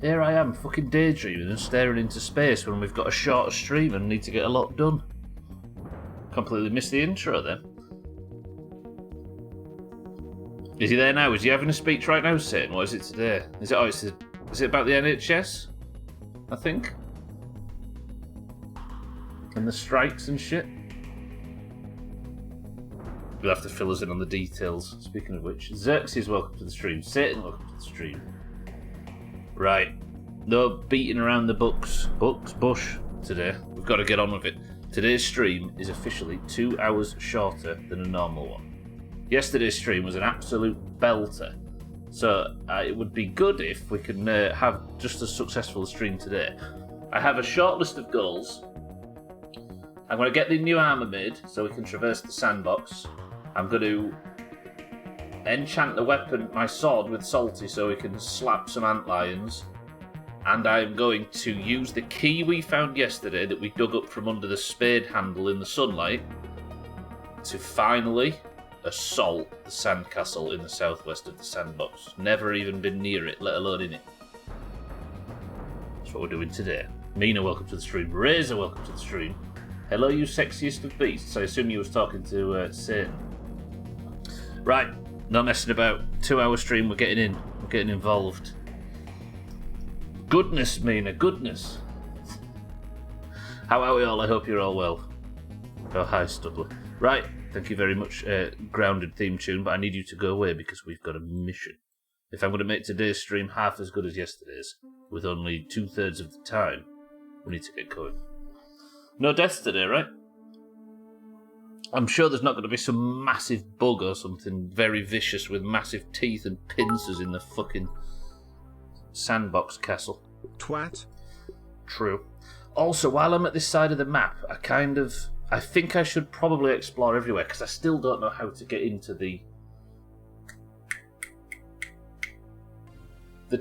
here I am, fucking daydreaming and staring into space when we've got a shorter stream and need to get a lot done. Completely missed the intro then. Is he there now? Is he having a speech right now, Satan? What is it today? Is it about the NHS? I think. And the strikes and shit. You'll have to fill us in on the details. Speaking of which, Xerxes, welcome to the stream. Satan, welcome to the stream. Right. No beating around the bush today. We've got to get on with it. Today's stream is officially 2 hours shorter than a normal one. Yesterday's stream was an absolute belter. So it would be good if we can have just as successful a stream today. I have a short list of goals. I'm going to get the new armour made so we can traverse the sandbox. I'm going to enchant the weapon, my sword, with salty so we can slap some antlions. And I'm going to use the key we found yesterday that we dug up from under the spade handle in the sunlight to finally assault the sandcastle in the southwest of the sandbox. Never even been near it, let alone in it. That's what we're doing today. Mina, welcome to the stream. Razor, welcome to the stream. Hello, you sexiest of beasts. I assume you was talking to Satan. Right, not messing about. 2 hour stream, we're getting in. We're getting involved. Goodness, Mina, goodness. How are we all? I hope you're all well. Oh, hi, Stubbler. Right, thank you very much, grounded theme tune, but I need you to go away because we've got a mission. If I'm going to make today's stream half as good as yesterday's, with only 2/3 of the time, we need to get going. No deaths today, right? I'm sure there's not going to be some massive bug or something very vicious with massive teeth and pincers in the fucking sandbox castle. Twat. True. Also, while I'm at this side of the map, I think I should probably explore everywhere, because I still don't know how to get into the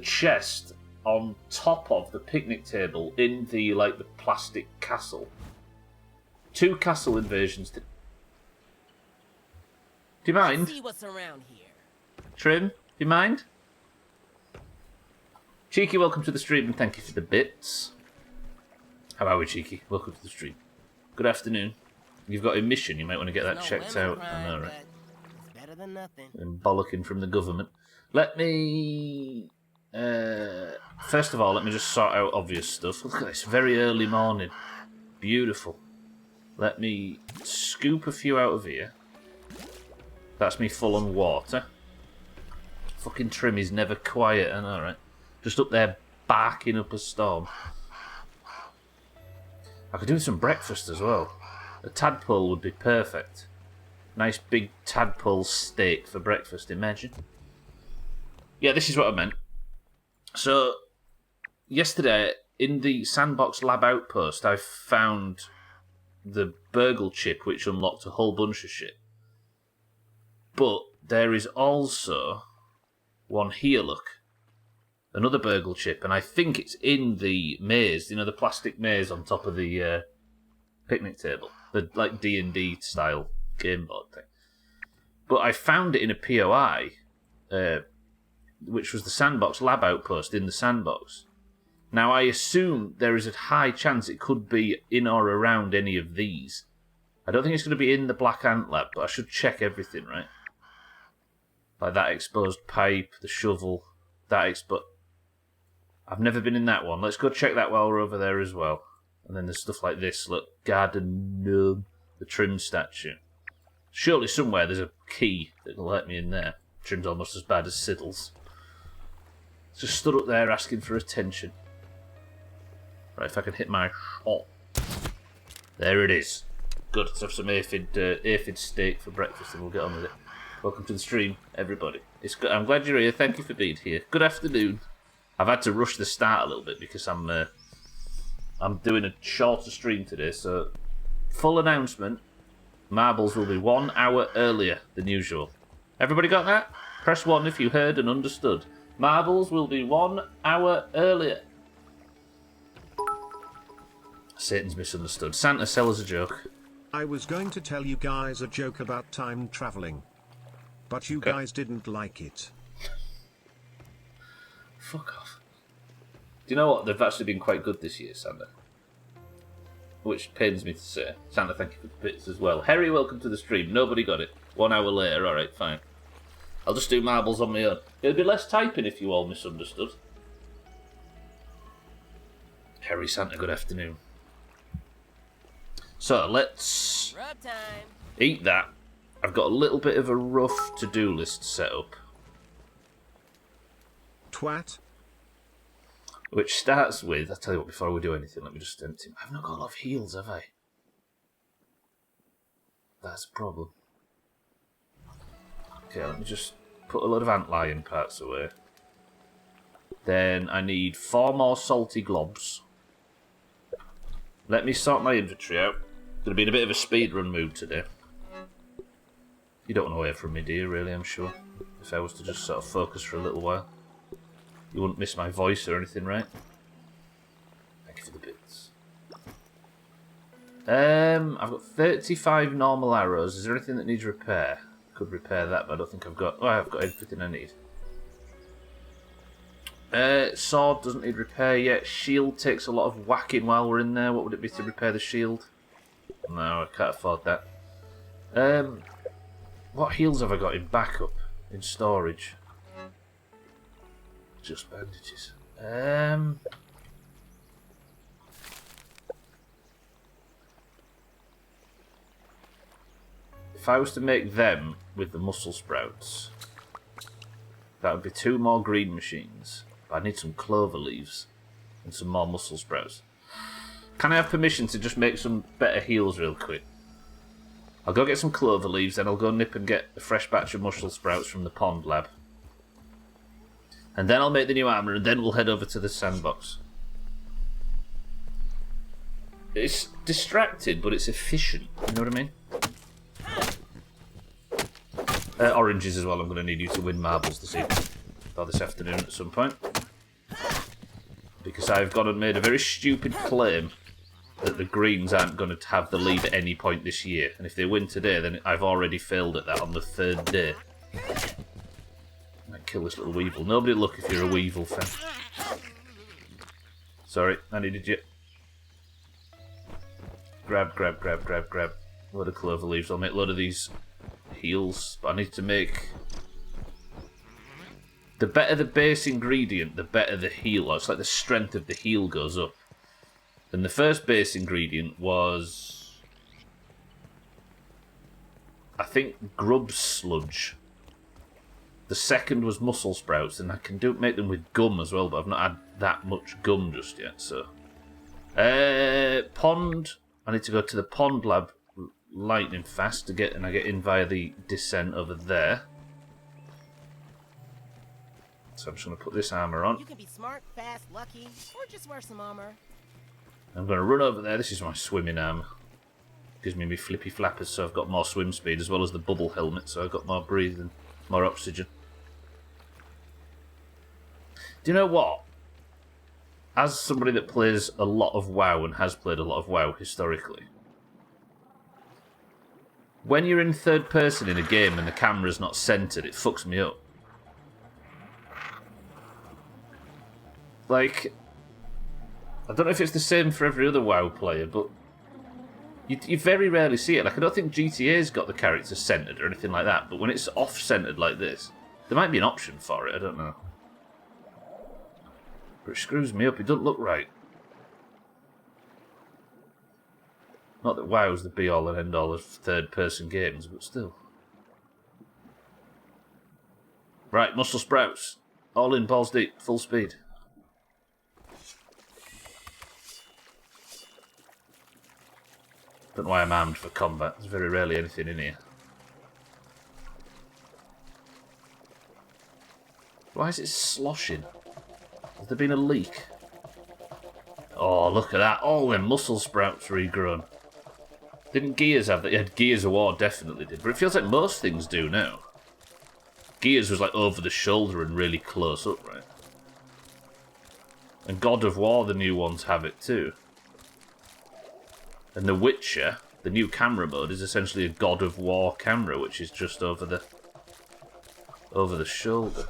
chest on top of the picnic table in the plastic castle. 2 castle invasions. Do you mind? See what's around here. Trim, do you mind? Cheeky, welcome to the stream and thank you for the bits. How are we, Cheeky? Welcome to the stream. Good afternoon. You've got a mission, you might want to get that checked out. I know, right? It's better than nothing. And bollocking from the government. Let me... first of all, let me just sort out obvious stuff. Look at this, very early morning. Beautiful. Let me scoop a few out of here. That's me full on water. Fucking Trim is never quiet, I know, right? Just up there barking up a storm. I could do with some breakfast as well. A tadpole would be perfect. Nice big tadpole steak for breakfast, imagine. Yeah, this is what I meant. So, yesterday, in the Sandbox Lab Outpost, I found the burgle chip, which unlocked a whole bunch of shit. But there is also one here, look. Another burgle chip, and I think it's in the maze, you know, the plastic maze on top of the picnic table. The, like, D&D style game board thing. But I found it in a POI, which was the Sandbox Lab Outpost in the sandbox. Now, I assume there is a high chance it could be in or around any of these. I don't think it's going to be in the Black Ant Lab, but I should check everything, right? Like that exposed pipe, the shovel, but I've never been in that one. Let's go check that while we're over there as well. And then there's stuff like this, look, garden gnome, the Trim statue. Surely somewhere there's a key that'll let me in there. Trim's almost as bad as Siddles. Just stood up there asking for attention. Right, if I can hit my shot. There it is. Good, let's have some aphid steak for breakfast and we'll get on with it. Welcome to the stream, everybody. It's good. I'm glad you're here. Thank you for being here. Good afternoon. I've had to rush the start a little bit because I'm doing a shorter stream today, so full announcement. Marbles will be 1 hour earlier than usual. Everybody got that? Press 1 if you heard and understood. Marbles will be 1 hour earlier. Satan's misunderstood. Santa, sell us a joke. I was going to tell you guys a joke about time traveling, but you guys didn't like it. Fuck off. Do you know what? They've actually been quite good this year, Santa. Which pains me to say. Santa, thank you for the bits as well. Harry, welcome to the stream. Nobody got it. 1 hour later. Alright, fine. I'll just do marbles on my own. It'll be less typing if you all misunderstood. Harry, Santa, good afternoon. So, let's Rub time. eat that. I've got a little bit of a rough to-do list set up. Twat. Which starts with, I'll tell you what, before we do anything, let me just empty. I've not got a lot of heals, have I? That's a problem. Okay, let me just put a load of antlion parts away. Then I need 4 more salty globs. Let me sort my inventory out. Gonna be in a bit of a speedrun mood today. You don't want to hear from me, do you, really, I'm sure? If I was to just sort of focus for a little while. You wouldn't miss my voice or anything, right? Thank you for the bits. I've got 35 normal arrows. Is there anything that needs repair? Could repair that, but I don't think I've got... Oh, I've got everything I need. Sword doesn't need repair yet. Shield takes a lot of whacking while we're in there. What would it be to repair the shield? No, I can't afford that. What heals have I got in backup? In storage? Just bandages. If I was to make them with the muscle sprouts, that would be 2 more green machines. But I need some clover leaves and some more muscle sprouts. Can I have permission to just make some better heals real quick? I'll go get some clover leaves, then I'll go nip and get a fresh batch of muscle sprouts from the pond lab. And then I'll make the new armour, and then we'll head over to the sandbox. It's distracted, but it's efficient. You know what I mean? Oranges as well. I'm going to need you to win marbles this evening. Or this afternoon at some point. Because I've gone and made a very stupid claim that the Greens aren't going to have the lead at any point this year. And if they win today, then I've already failed at that on the 3rd day. Kill this little weevil. Nobody look if you're a weevil fan. Sorry, I needed you. Grab. Load of clover leaves. I'll make a load of these heals. But I need to make... The better the base ingredient, the better the heal. It's like the strength of the heal goes up. And the first base ingredient was... I think grub sludge. The second was muscle sprouts, and I can make them with gum as well, but I've not had that much gum just yet, so... Pond. I need to go to the pond lab lightning fast to get, and I get in via the descent over there. So I'm just going to put this armour on. You can be smart, fast, lucky, or just wear some armor. I'm going to run over there. This is my swimming armour. Gives me my flippy flappers, so I've got more swim speed, as well as the bubble helmet, so I've got more breathing, more oxygen. Do you know what? As somebody that plays a lot of WoW and has played a lot of WoW historically, when you're in third person in a game and the camera's not centered, it fucks me up. Like, I don't know if it's the same for every other WoW player, but you very rarely see it. Like, I don't think GTA's got the character centered or anything like that, but when it's off-centered like this, there might be an option for it, I don't know. But it screws me up, it doesn't look right. Not that WoW's the be-all and end-all of third-person games, but still. Right, muscle sprouts. All in, balls deep, full speed. Don't know why I'm armed for combat. There's very rarely anything in here. Why is it sloshing? Has there been a leak? Oh, look at that. All them muscle sprouts regrown. Didn't Gears have that? Yeah, Gears of War definitely did. But it feels like most things do now. Gears was like over the shoulder and really close up, right? And God of War, the new ones, have it too. And The Witcher, the new camera mode, is essentially a God of War camera, which is just over the shoulder.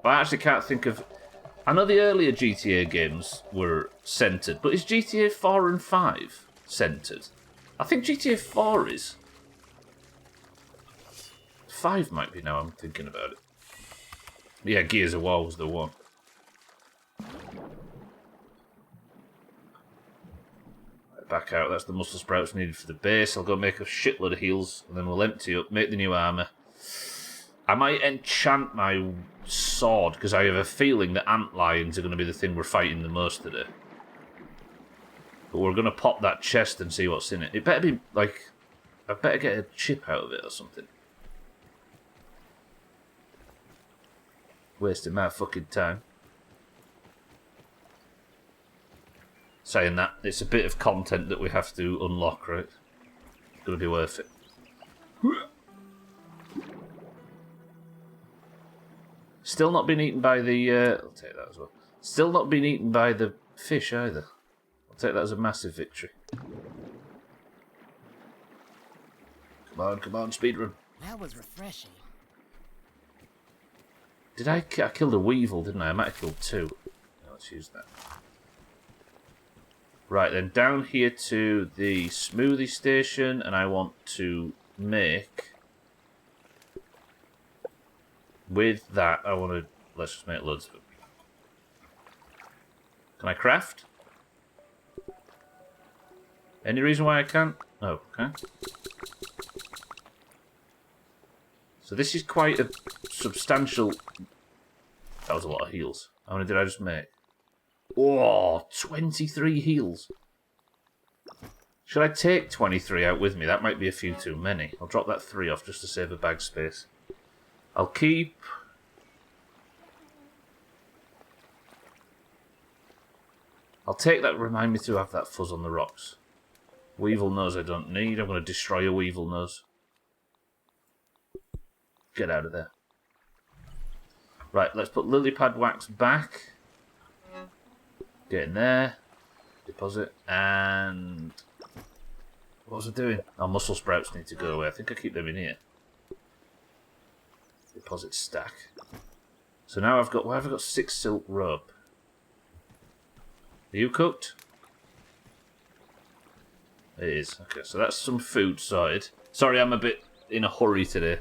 But I actually can't think of... I know the earlier GTA games were centred, but is GTA 4 and 5 centred? I think GTA 4 is. 5 might be now, I'm thinking about it. Yeah, Gears of War was the one. Right, back out, that's the muscle sprouts needed for the base. I'll go make a shitload of heals, and then we'll empty up, make the new armour. I might enchant my sword, because I have a feeling that antlions are going to be the thing we're fighting the most today. But we're going to pop that chest and see what's in it. It better be, like... I better get a chip out of it or something. Wasting my fucking time. Saying that, it's a bit of content that we have to unlock, right? It's going to be worth it. Still not been eaten by the... I'll take that as well. Still not been eaten by the fish either. I'll take that as a massive victory. Come on, speedrun. That was refreshing. Did I killed a weevil, didn't I? I might have killed 2. Let's use that. Right, then down here to the smoothie station, and I want to make... With that, I want to... Let's just make loads of them. Can I craft? Any reason why I can't? Oh, okay. So this is quite a substantial... That was a lot of heals. How many did I just make? Oh, 23 heals. Should I take 23 out with me? That might be a few too many. I'll drop that 3 off just to save a bag space. I'll keep... I'll take that, remind me to have that fuzz on the rocks. Weevil nose I don't need. I'm going to destroy a weevil nose. Get out of there. Right, let's put lily pad wax back. Get in there. Deposit. And... What was I doing? Oh, muscle sprouts need to go away. I think I keep them in here. Deposit stack. So now I've got... Why have I got 6 silk rope? Are you cooked? It is. Okay, so that's some food sorted. Sorry, I'm a bit in a hurry today.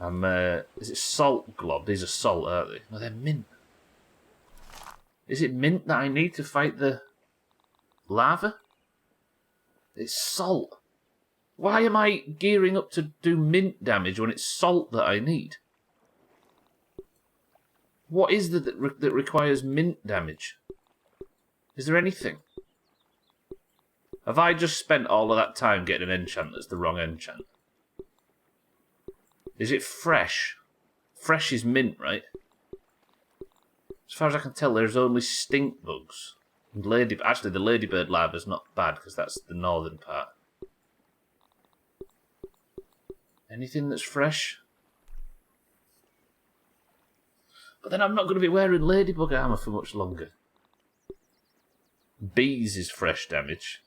Is it salt glob? These are salt, aren't they? No, they're mint. Is it mint that I need to fight the lava? It's salt. Why am I gearing up to do mint damage when it's salt that I need? What is that requires mint damage? Is there anything? Have I just spent all of that time getting an enchant that's the wrong enchant? Is it fresh? Fresh is mint, right? As far as I can tell, there's only stink bugs. And actually, the ladybird lava's not bad, because that's the northern part. Anything that's fresh? But then I'm not going to be wearing ladybug armour for much longer. Bees is fresh damage.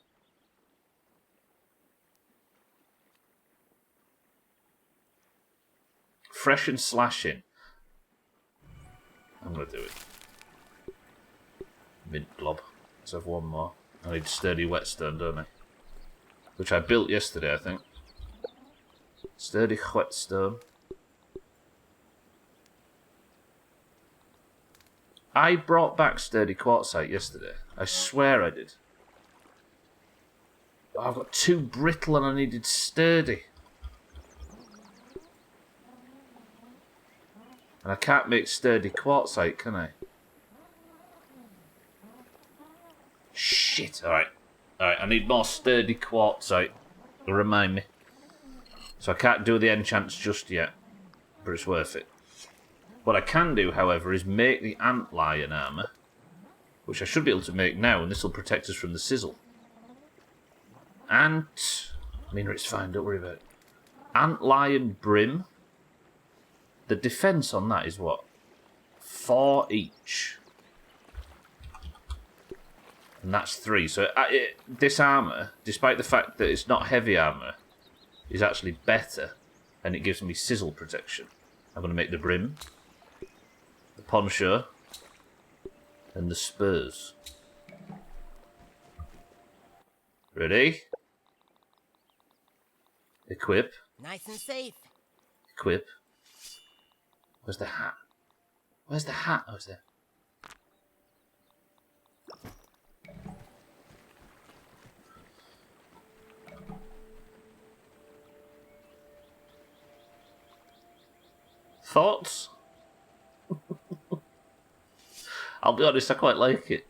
Fresh and slashing. I'm going to do it. Mint glob. Let's have one more. I need sturdy whetstone, don't I? Which I built yesterday, I think. Sturdy whetstone. I brought back sturdy quartzite yesterday. I swear I did. Oh, I've got 2 brittle and I needed sturdy. And I can't make sturdy quartzite, can I? Shit, alright. Alright, I need more sturdy quartzite. Remind me. So I can't do the enchants just yet. But it's worth it. What I can do, however, is make the antlion armour. Which I should be able to make now, and this will protect us from the sizzle. Ant... I mean, it's fine, don't worry about it. Antlion brim. The defence on that is what? 4 each. And that's 3. So this armour, despite the fact that it's not heavy armour, is actually better. And it gives me sizzle protection. I'm going to make the brim. The poncho. and the spurs. Ready? Equip. Nice and safe. Equip. Where's the hat? Where's the hat? Oh, it's there. Thoughts? I'll be honest, I quite like it.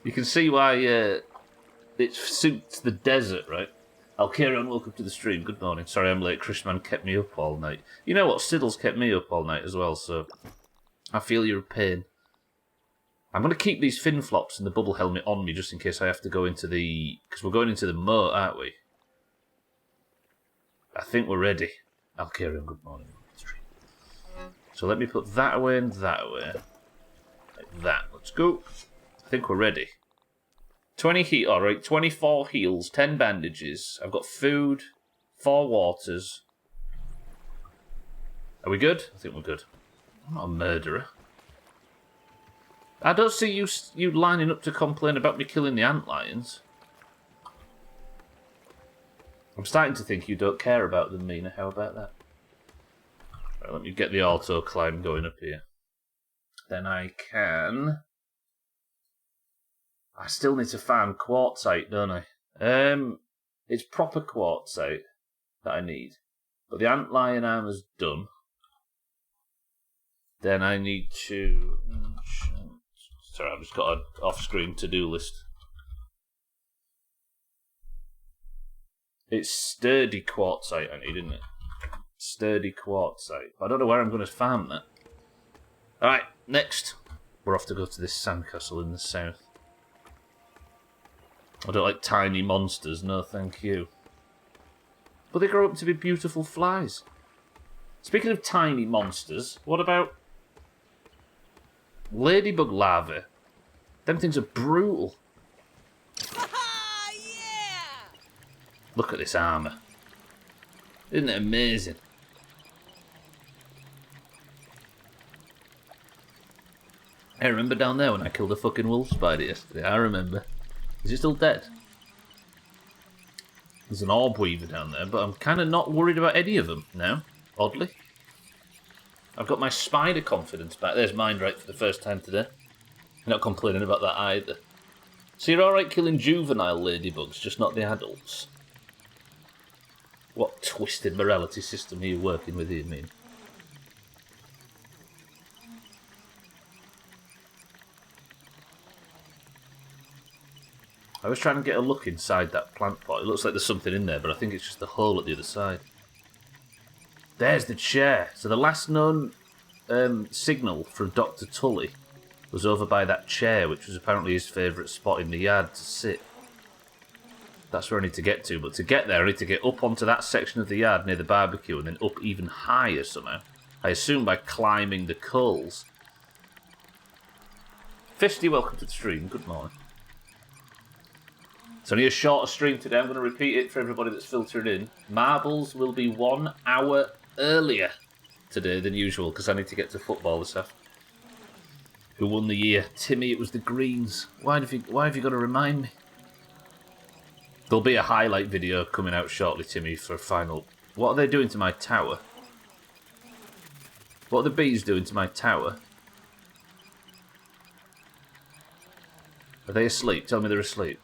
You can see why it suits the desert, right? I'll carry on. Welcome to the stream. Good morning. Sorry I'm late. Chrisman kept me up all night. You know what? Siddle's kept me up all night as well, so I feel your pain. I'm going to keep these fin flops and the bubble helmet on me just in case I have to go into the... Because we're going into the moat, aren't we? I think we're ready. I'll carry on. Good morning. So let me put that away and that away. Like that. Let's go. I think we're ready. 20 heal, alright, 24 heals, 10 bandages. I've got food, 4 waters. Are we good? I think we're good. I'm not a murderer. I don't see you lining up to complain about me killing the antlions. I'm starting to think you don't care about them, Mina. How about that? Right, let me get the auto climb going up here. Then I can... I still need to farm quartzite, don't I? It's proper quartzite that I need. But the antlion armor's done. Then I need to... Sorry, I've just got an off-screen to-do list. It's sturdy quartzite I need, isn't it? Sturdy quartzite. I don't know where I'm going to farm that. Alright, next. We're off to go to this sandcastle in the south. I don't like tiny monsters, no thank you. But they grow up to be beautiful flies. Speaking of tiny monsters, what about ladybug larvae? Them things are brutal. Yeah! Look at this armour. Isn't it amazing? I remember down there when I killed a fucking wolf spider yesterday. I remember. Is it still dead? There's an orb weaver down there, but I'm kind of not worried about any of them now, oddly. I've got my spider confidence back. There's mine right for the first time today. You're not complaining about that either. So you're alright killing juvenile ladybugs, just not the adults? What twisted morality system are you working with here, Min? I was trying to get a look inside that plant pot. It looks like there's something in there, but I think it's just the hole at the other side. There's the chair. So the last known signal from Dr. Tully was over by that chair, which was apparently his favourite spot in the yard to sit. That's where I need to get to, but to get there I need to get up onto that section of the yard near the barbecue and then up even higher somehow. I assume by climbing the coals. Fisty, welcome to the stream. Good morning. It's only a shorter stream today. I'm going to repeat it for everybody that's filtering in. Marbles will be 1 hour earlier today than usual because I need to get to football this afternoon. Who won the year? Timmy, it was the Greens. Why have you got to remind me? There'll be a highlight video coming out shortly, Timmy, for a final. What are they doing to my tower? What are the bees doing to my tower? Are they asleep? Tell me they're asleep.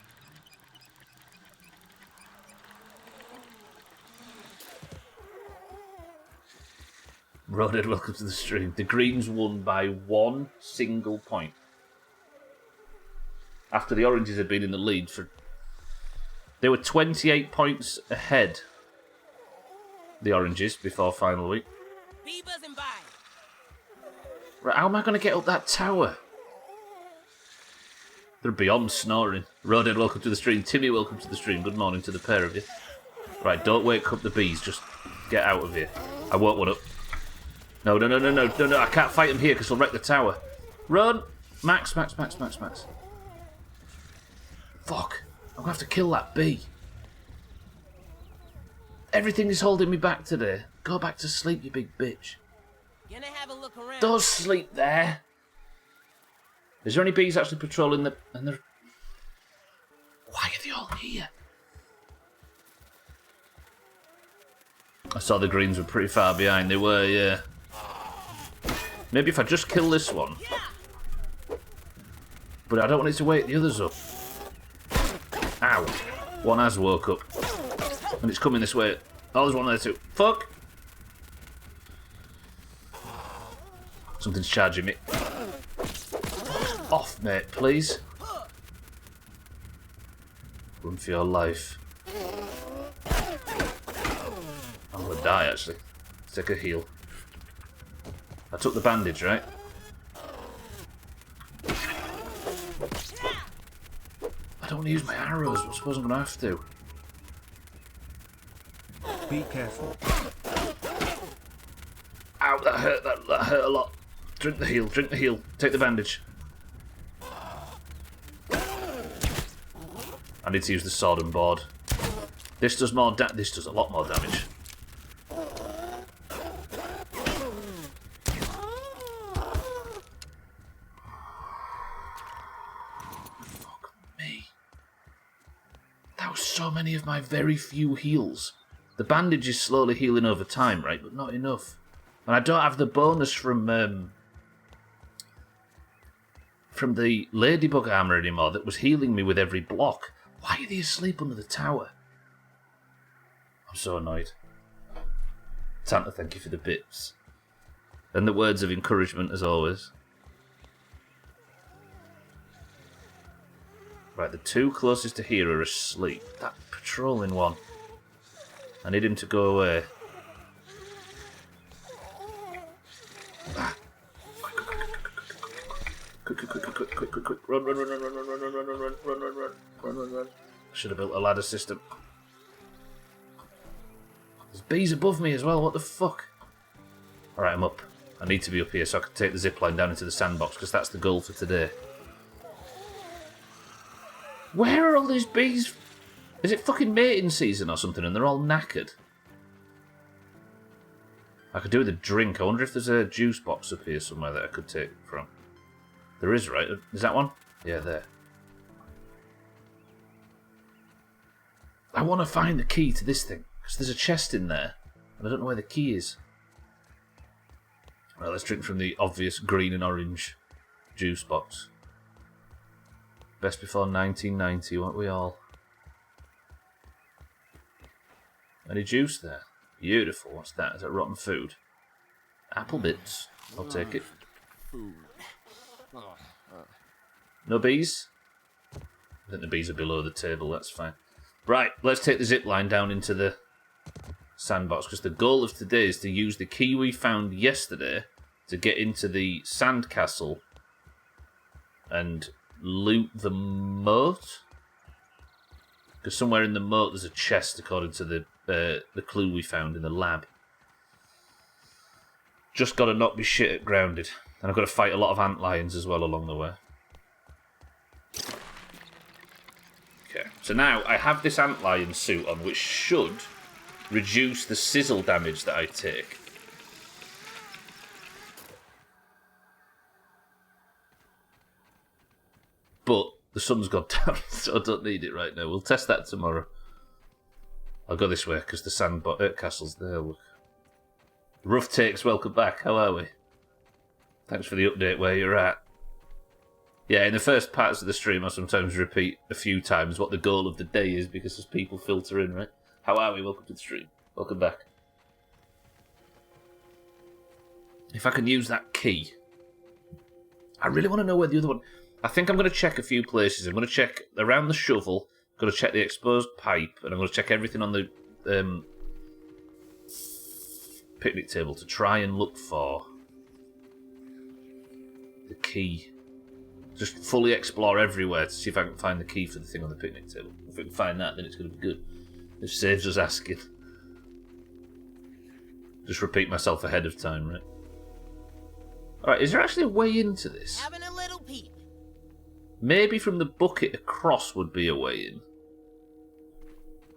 Roded, welcome to the stream. The Greens won by 1 single point. After the Oranges had been in the lead for... They were 28 points ahead, the Oranges, before final week. Bee buzzing by. Right, how am I going to get up that tower? They're beyond snoring. Roded, welcome to the stream. Timmy, welcome to the stream. Good morning to the pair of you. Right, don't wake up the bees. Just get out of here. I woke one up. No, I can't fight him here because he'll wreck the tower. Run! Max. Fuck. I'm going to have to kill that bee. Everything is holding me back today. Go back to sleep, you big bitch. Gonna have a look around. Don't sleep there. Is there any bees actually patrolling the... And they're... Why are they all here? I saw the greens were pretty far behind. They were, yeah. Maybe if I just kill this one. But I don't want it to wake the others up. Ow. One has woke up. And it's coming this way. Oh, there's one there too. Fuck! Something's charging me. Off, mate, please. Run for your life. I'm gonna die, actually. Let's take a heal. I took the bandage, right? I don't want to use my arrows. I suppose I'm gonna have to. Be careful. Ow, that hurt. That hurt a lot. Drink the heal. Drink the heal. Take the bandage. I need to use the sword and board. This does more. This does a lot more damage. Fuck me. That was so many of my very few heals. The bandage is slowly healing over time, right? But not enough. And I don't have the bonus from the ladybug armor anymore that was healing me with every block. Why are they asleep under the tower? I'm so annoyed. Santa, thank you for the bits. And the words of encouragement as always. Right, the two closest to here are asleep. That patrolling one. I need him to go away. Ah. Quick. Run. I should have built a ladder system. There's bees above me as well, what the fuck? Alright, I'm up. I need to be up here so I can take the zipline down into the sandbox, because that's the goal for today. Where are all these bees? Is it fucking mating season or something and they're all knackered? I could do with a drink. I wonder if there's a juice box up here somewhere that I could take from. There is, right? Is that one? Yeah, there. I want to find the key to this thing, because there's a chest in there, and I don't know where the key is. Right, let's drink from the obvious green and orange juice box. Best before 1990, weren't we all? Any juice there? Beautiful. What's that? Is that rotten food? Apple bits. I'll take it. No bees? I think the bees are below the table, that's fine. Right, let's take the zip line down into the sandbox, because the goal of today is to use the key we found yesterday to get into the sandcastle and loot the moat. Because somewhere in the moat there's a chest, according to the clue we found in the lab. Just got to not be shit at grounded. And I've got to fight a lot of antlions as well along the way. Okay, so now I have this antlion suit on, which should reduce the sizzle damage that I take. But the sun's gone down, so I don't need it right now. We'll test that tomorrow. I'll go this way, because the castle's there, look. Rough Takes, welcome back. How are we? Thanks for the update where you're at. Yeah, in the first parts of the stream, I sometimes repeat a few times what the goal of the day is, because as people filter in, right? How are we? Welcome to the stream. Welcome back. If I can use that key. I really want to know where the other one... I think I'm going to check a few places. I'm going to check around the shovel. I'm going to check the exposed pipe. And I'm going to check everything on the picnic table to try and look for the key. Just fully explore everywhere to see if I can find the key for the thing on the picnic table. If we can find that, then it's going to be good. It saves us asking. Just repeat myself ahead of time, right? Alright, is there actually a way into this? Having a little peep. Maybe from the bucket across would be a way in.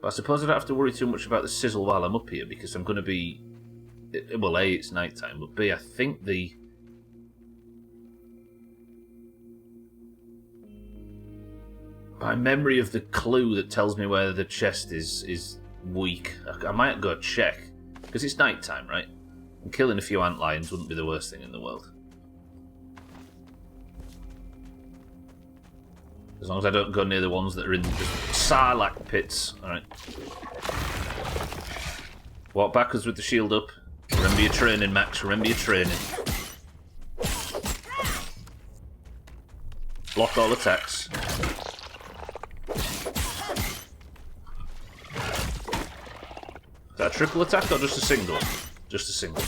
But I suppose I don't have to worry too much about the sizzle while I'm up here, because I'm going to be... Well, A, it's night time, but B, I think the My memory of the clue that tells me where the chest is weak. I might go check. Because it's night time, right? And killing a few ant lions wouldn't be the worst thing in the world. As long as I don't go near the ones that are in the sarlacc pits. Alright. Walk backwards with the shield up. Remember your training, Max. Remember your training. Block all attacks. Is that a triple attack or just a single? Just a single.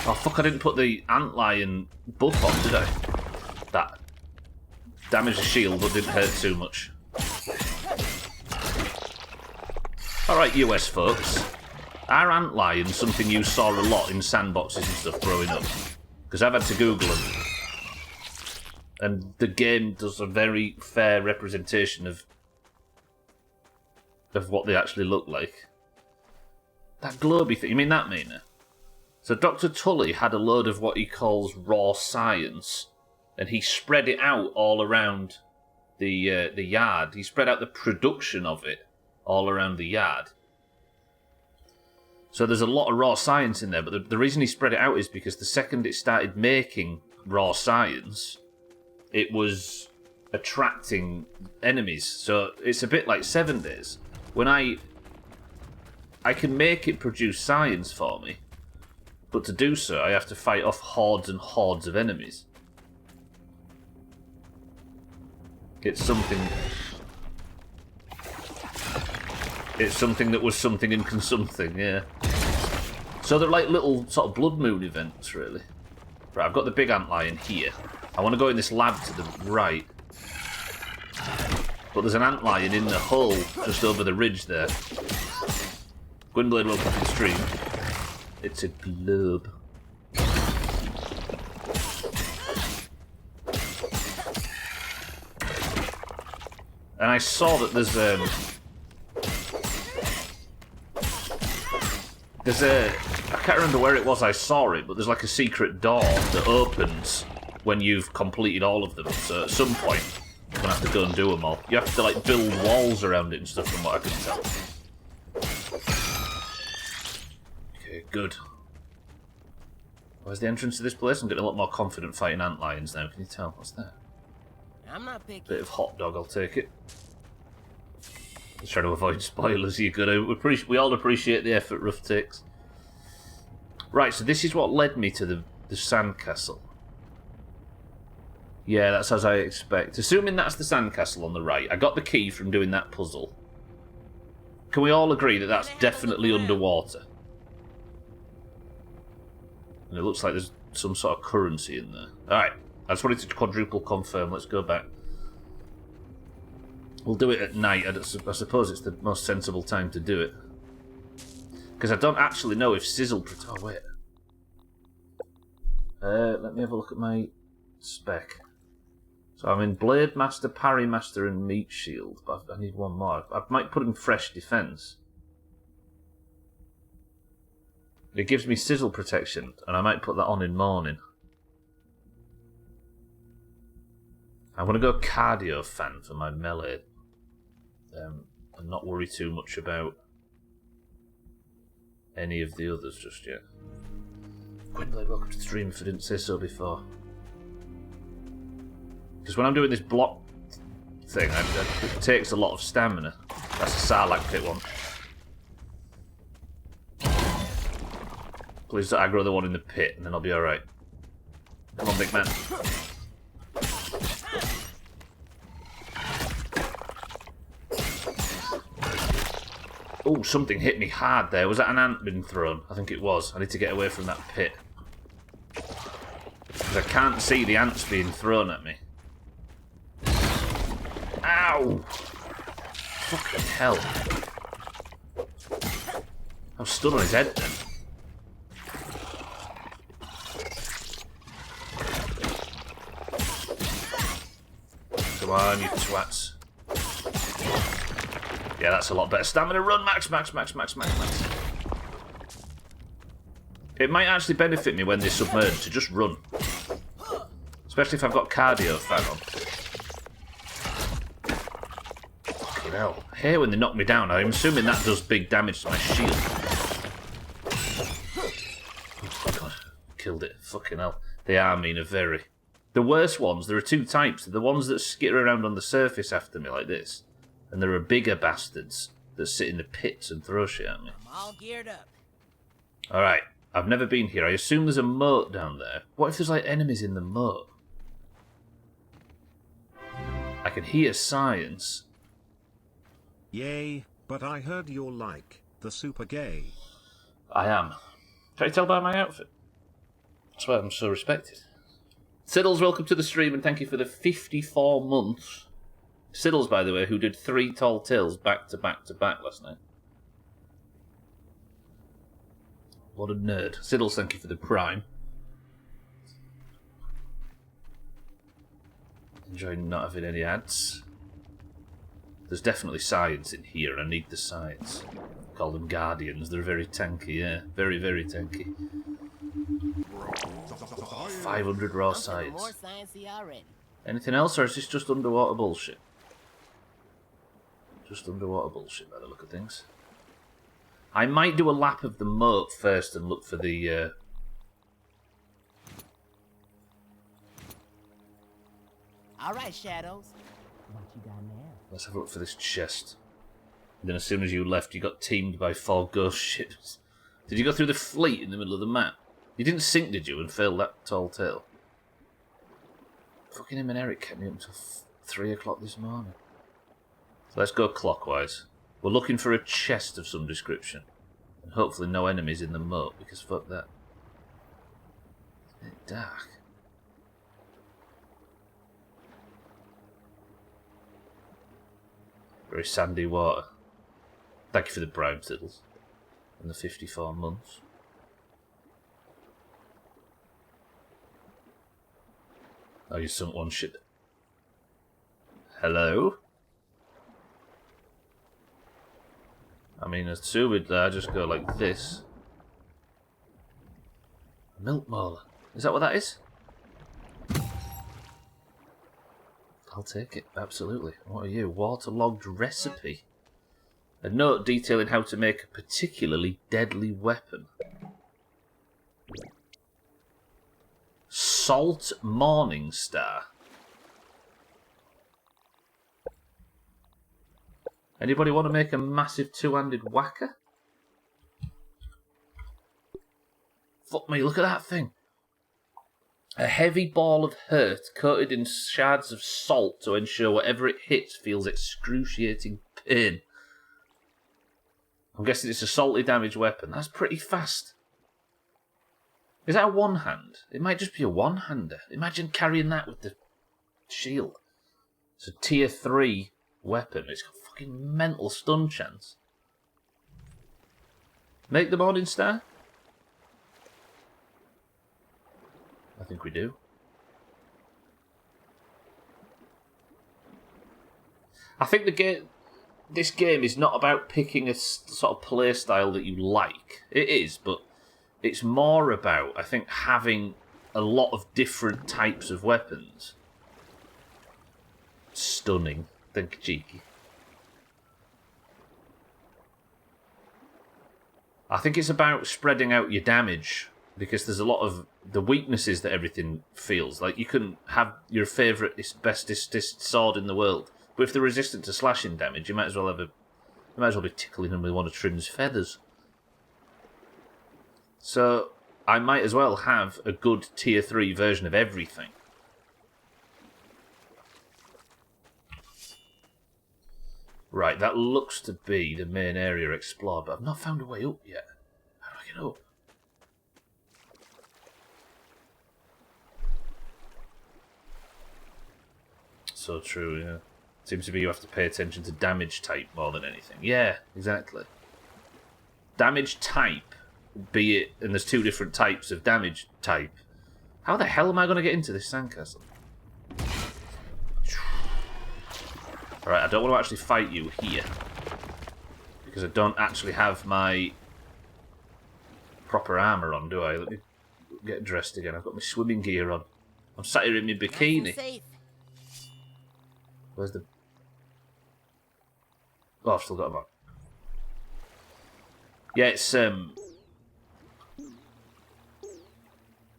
Oh fuck, I didn't put the antlion buff on, did I? That damaged the shield but didn't hurt too much. Alright, US folks. Are antlions something you saw a lot in sandboxes and stuff growing up? Because I've had to Google them. And the game does a very fair representation of what they actually look like. That globy thing, you mean that, Mina? So Dr. Tully had a load of what he calls raw science, and he spread it out all around the yard. He spread out the production of it all around the yard. So there's a lot of raw science in there, but the reason he spread it out is because the second it started making raw science, it was attracting enemies. So it's a bit like 7 Days. When I can make it produce science for me, but to do so I have to fight off hordes and hordes of enemies. It's something that was something and can something, yeah. So they're like little sort of blood moon events, really. Right, I've got the big antlion here. I want to go in this lab to the right. But there's an antlion in the hull just over the ridge there. Gwynblade, welcome to the stream. It's a globe. And I saw that there's I can't remember where it was I saw it, but there's like a secret door that opens when you've completed all of them. So at some point, I'm gonna have to go and do them all. You have to like build walls around it and stuff, from what I can tell. Okay, good. Where's the entrance to this place? I'm getting a lot more confident fighting antlions now. Can you tell? What's that? I'm not picky. Bit of hot dog, I'll take it. Just trying to avoid spoilers. You gotta. We all appreciate the effort Rough takes. Right, so this is what led me to the sandcastle. Yeah, that's as I expect. Assuming that's the sandcastle on the right. I got the key from doing that puzzle. Can we all agree that that's definitely underwater? And it looks like there's some sort of currency in there. Alright, I just wanted to quadruple confirm. Let's go back. We'll do it at night. I suppose it's the most sensible time to do it. Because I don't actually know if sizzle... Oh, wait. Let me have a look at my spec. So I'm in Blade Master, Parry Master, and Meat Shield. But I need one more. I might put in Fresh Defense. It gives me sizzle protection, and I might put that on in morning. I'm going to go Cardio Fan for my melee. And not worry too much about any of the others just yet. Gwynblade, welcome to the stream if I didn't say so before. Because when I'm doing this block thing, it takes a lot of stamina. That's a Sarlacc pit one. Please don't aggro the one in the pit, and then I'll be alright. Come on, big man. Oh, something hit me hard there. Was that an ant being thrown? I think it was. I need to get away from that pit. Because I can't see the ants being thrown at me. Ow! Fucking hell. I'm stood on his head then. Come on, you twats. Yeah, that's a lot better. Stamina run, max. It might actually benefit me when they submerge to just run. Especially if I've got cardio fan on. Fucking hell. I hate when they knock me down. I'm assuming that does big damage to my shield. Oh, God. Killed it. Fucking hell. They are mean a very. The worst ones, there are two types. They're the ones that skitter around on the surface after me like this. And there are bigger bastards that sit in the pits and throw shit at me. I'm all geared up. Alright. I've never been here. I assume there's a moat down there. What if there's like enemies in the moat? I can hear science. Yay, but I heard you're like the super gay. I am. Can you tell by my outfit? That's why I'm so respected. Siddles, welcome to the stream and thank you for the 54 months. Siddles, by the way, who did 3 tall tales back to back to back last night. What a nerd. Siddles, thank you for the prime. Enjoying not having any ads. There's definitely science in here. I need the science. Call them guardians. They're very tanky, yeah. Very, very tanky. 500 raw science. More sciencey already. Anything else, or is this just underwater bullshit? Just underwater bullshit by the look of things. I might do a lap of the moat first and look for the... Alright, Shadows. What you got now? Let's have a look for this chest. And then as soon as you left, you got teamed by 4 ghost ships. Did you go through the fleet in the middle of the map? You didn't sink, did you, and fail that tall tale? Fucking him and Eric kept me up until 3 o'clock this morning. So let's go clockwise. We're looking for a chest of some description. And hopefully no enemies in the moat, because fuck that. It's a bit dark. Very sandy water. Thank you for the brown tiddles. And the 54 months. Oh, you sunk one shit. Hello? I mean, as two would just go like this. Milk molar. Is that what that is? I'll take it, absolutely. What are you? Waterlogged recipe. A note detailing how to make a particularly deadly weapon. Salt Morning Star. Anybody want to make a massive two-handed whacker? Fuck me, look at that thing. A heavy ball of hurt coated in shards of salt to ensure whatever it hits feels excruciating pain. I'm guessing it's a salty damage weapon. That's pretty fast. Is that a one-hand? It might just be a one-hander. Imagine carrying that with the shield. It's a tier 3 weapon. It's got fucking mental stun chance. Make the Morning Star? I think we do. I think this game is not about picking a sort of play style that you like. It is, but it's more about, I think, having a lot of different types of weapons. Stunning. Think cheeky. I think it's about spreading out your damage, because there's a lot of the weaknesses that everything feels. Like, you can have your favourite, bestest sword in the world, but if they're resistant to slashing damage, you might as well be tickling them with one of Trim's feathers. So, I might as well have a good tier 3 version of everything. Right, that looks to be the main area explored, but I've not found a way up yet. How do I get up? So true, yeah. Seems to be you have to pay attention to damage type more than anything. Yeah, exactly. Damage type, be it, and there's 2 different types of damage type. How the hell am I going to get into this sandcastle? Alright, I don't want to actually fight you here. Because I don't actually have my proper armour on, do I? Let me get dressed again. I've got my swimming gear on. I'm sat here in my Nice and bikini. safe. Where's the... Oh, I've still got them on. Yeah,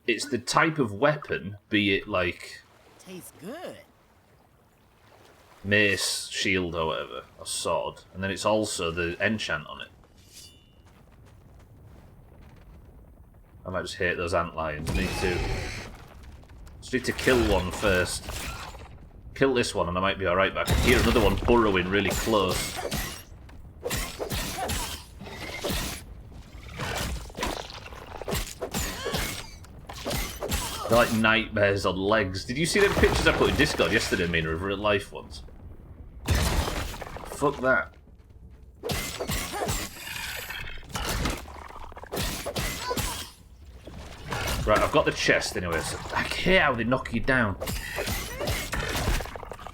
it's the type of weapon, be it like Tastes good. mace, shield, or whatever, or sword, and then it's also the enchant on it. I might just hate those antlions. Just need to kill one first. Kill this one, and I might be alright. But I can hear another one burrowing really close. They're like nightmares on legs. Did you see them pictures I put in Discord yesterday, Mina, of real life ones? Fuck that. Right, I've got the chest anyway, so I hate how they knock you down.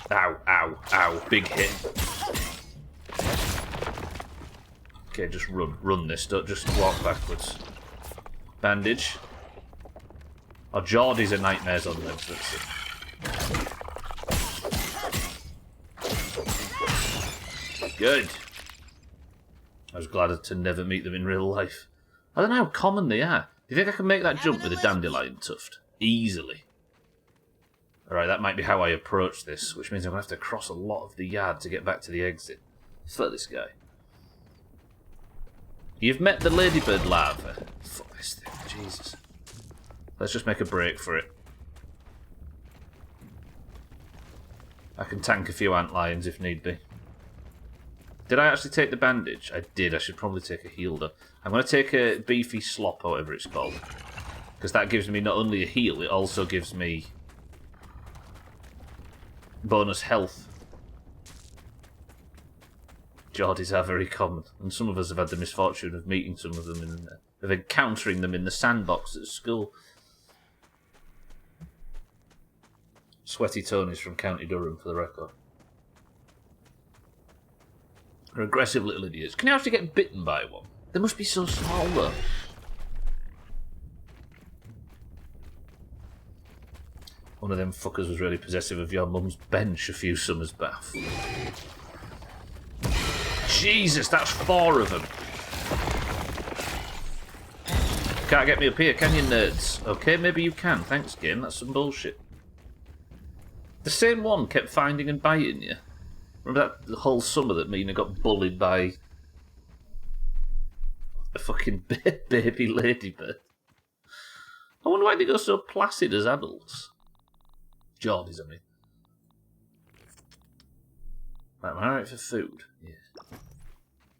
Ow, ow, ow. Big hit. Okay, just run. Run this. Don't just walk backwards. Bandage. Oh, Geordies are nightmares on legs, that's it. Good. I was glad to never meet them in real life. I don't know how common they are. Do you think I can make that jump with a dandelion tuft? Easily. Alright, that might be how I approach this, which means I'm going to have to cross a lot of the yard to get back to the exit. Fuck this guy. You've met the ladybird larva. Fuck this thing, Jesus. Let's just make a break for it. I can tank a few antlions if need be. Did I actually take the bandage? I did. I should probably take a heal though. I'm going to take a beefy slop or whatever it's called. Because that gives me not only a heal, it also gives me bonus health. Geordies are very common. And some of us have had the misfortune of meeting some of them, of encountering them in the sandbox at school. Sweaty Tony's from County Durham, for the record. They're aggressive little idiots. Can you actually get bitten by one? They must be so small, though. One of them fuckers was really possessive of your mum's bench a few summers back. Jesus, that's 4 of them. Can't get me up here, can you, nerds? Okay, maybe you can. Thanks, game. That's some bullshit. The same one kept finding and biting you. Remember that whole summer that Mina got bullied by a fucking baby ladybird? I wonder why they go so placid as adults. Geordies, I mean. Right, am I alright for food? Yeah.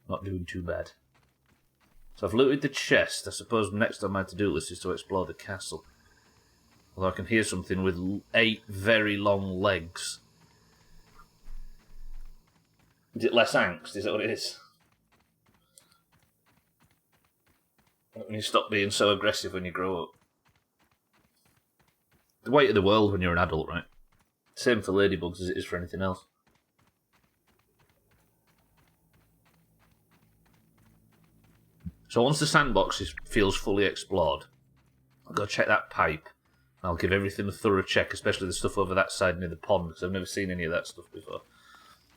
Not doing too bad. So I've looted the chest. I suppose next on my to-do list is to explore the castle. Although I can hear something with 8 very long legs. Is it less angst? Is that what it is? When you stop being so aggressive when you grow up. The weight of the world when you're an adult, right? Same for ladybugs as it is for anything else. So once the sandbox feels fully explored, I'll go check that pipe. I'll give everything a thorough check, especially the stuff over that side near the pond, because I've never seen any of that stuff before.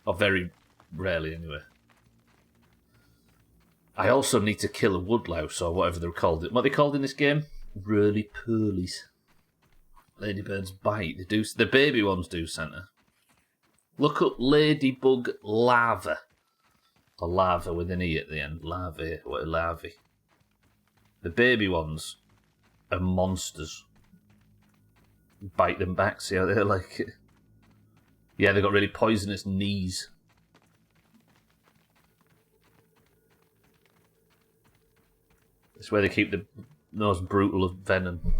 Or very rarely, anyway. I also need to kill a woodlouse, or whatever they're called. What are they called in this game? Roly-poolies. Ladybirds bite. They do. The baby ones do, Santa. Look up ladybug larva. Or larva with an E at the end. Larvae. What a larvae. The baby ones are monsters. Bite them back, see how they're like... Yeah, they've got really poisonous knees. It's where they keep the most brutal of venom.